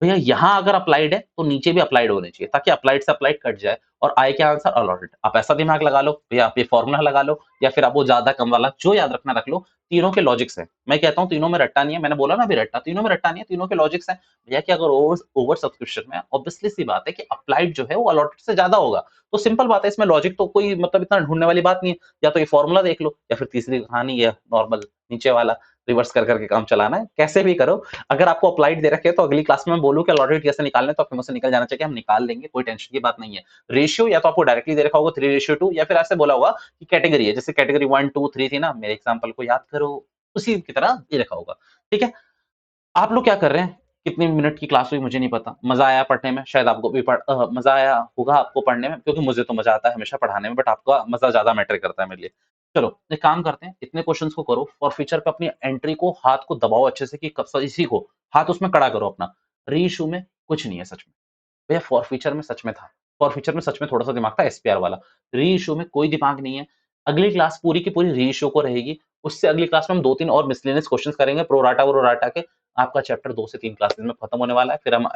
भैया यहाँ अगर अप्लाइड है तो नीचे भी अप्लाइड होने चाहिए, ताकि अप्लाइड से अप्लाइड कट जाए और आए क्या आंसर? अलॉटेड। आप ऐसा दिमाग लगा लो भैया, आप ये फॉर्मूला लगा लो, या फिर आप वो ज्यादा कम वाला जो याद रखना रख लो। तीनों के लॉजिक्स है। मैं कहता हूँ तीनों में रट्टा नहीं है। मैंने बोला ना अभी रट्टा, तीनों में रट्टा नहीं है, तीनों के लॉजिक्स है। भैया कि अगर ओवर ओवर सब्सक्रिप्शन में, ऑब्वियसली सी बात है कि अप्लाइड जो है वो अलॉटेड से ज्यादा होगा। तो सिंपल बात है, इसमें लॉजिक तो कोई मतलब इतना ढूंढने वाली बात नहीं है। या तो ये फॉर्मूला देख लो, या फिर तीसरी कहानी ये नॉर्मल नीचे वाला रिवर्स कर करके काम चलाना है, कैसे भी करो। अगर आपको अप्लाइड दे रखे हैं तो अगली क्लास में मैं बोलूँ कि अलॉटेड कैसे निकालने, तो आपके मुंह से निकल जाना चाहिए, हम निकाल लेंगे, कोई टेंशन की बात नहीं है। रेशियो या तो आपको डायरेक्टली दे रखा होगा 3:2, या फिर ऐसे बोला होगा कि कैटेगरी है, जैसे कैटेगरी 1 2 3 थी ना, मेरे एग्जांपल को याद करो, उसी की तरह दे रखा होगा। ठीक है? आप लोग क्या कर रहे हैं? कितनी मिनट की क्लास हुई मुझे नहीं पता। मज़ा आया पढ़ने में? शायद आपको भी मज़ा आया होगा आपको पढ़ने में, क्योंकि मुझे तो मज़ा आता है हमेशा पढ़ाने में, बट आपका मज़ा ज़्यादा मैटर करता है मेरे लिए। चलो, एक काम करते हैं, इतने क्वेश्चन्स को करो और फीचर पे अपनी एंट्री को, हाथ को दबाओ अच्छे से कि कब स सीखो। हाथ उसमें कड़ा करो अपना। री-इश्यू में कुछ नहीं है सच में। भैया फॉरफीचर में सच में था। फॉरफीचर में सच में थोड़ा-सा दिमाग था, एसपीआर वाला। री-इश्यू में कोई दिमाग नहीं है। अगली क्लास पूरी की पूरी री-इश्यू को रहेगी। उससे अगली क्लास में हम 2-3 और मिसलेनियस क्वेश्चन्स करेंगे प्रो राटा वो राटा के। आपका चैप्टर 2 से 3 क्लासेस में खत्म होने वाला है। फिर हम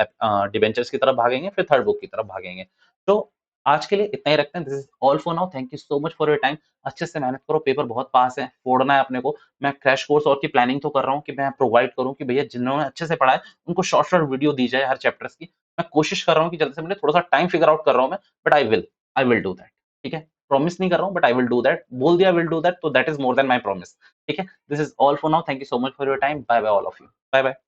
डिबेंचर्स की तरफ भागेंगे, फिर थर्ड बुक की तरफ भागेंगे। तो आज के लिए इतना ही रखते हैं। This is all for now. Thank you so much for your time. अच्छे से मेहनत करो, पेपर बहुत पास है, फोड़ना है अपने को। मैं क्रैश कोर्स और की प्लानिंग तो कर रहा हूँ कि मैं प्रोवाइड करूँ कि भैया जिन्होंने अच्छे से पढ़ा है उनको शॉर्ट शॉर्ट वीडियो दी जाए हर चैप्टर्स की। मैं कोशिश कर रहा हूँ कि जल्दी से मिले, थोड़ा सा टाइम फिगर आउट कर रहा हूँ मैं, but I will do that. ठीक है, प्रॉमिस नहीं कर रहा हूँ, but I will do that. बोल दिया विल डू दैट, तो that is more than my promise. ठीक है, this is all for now. Thank you so much for your time. Bye bye all of you. Bye bye.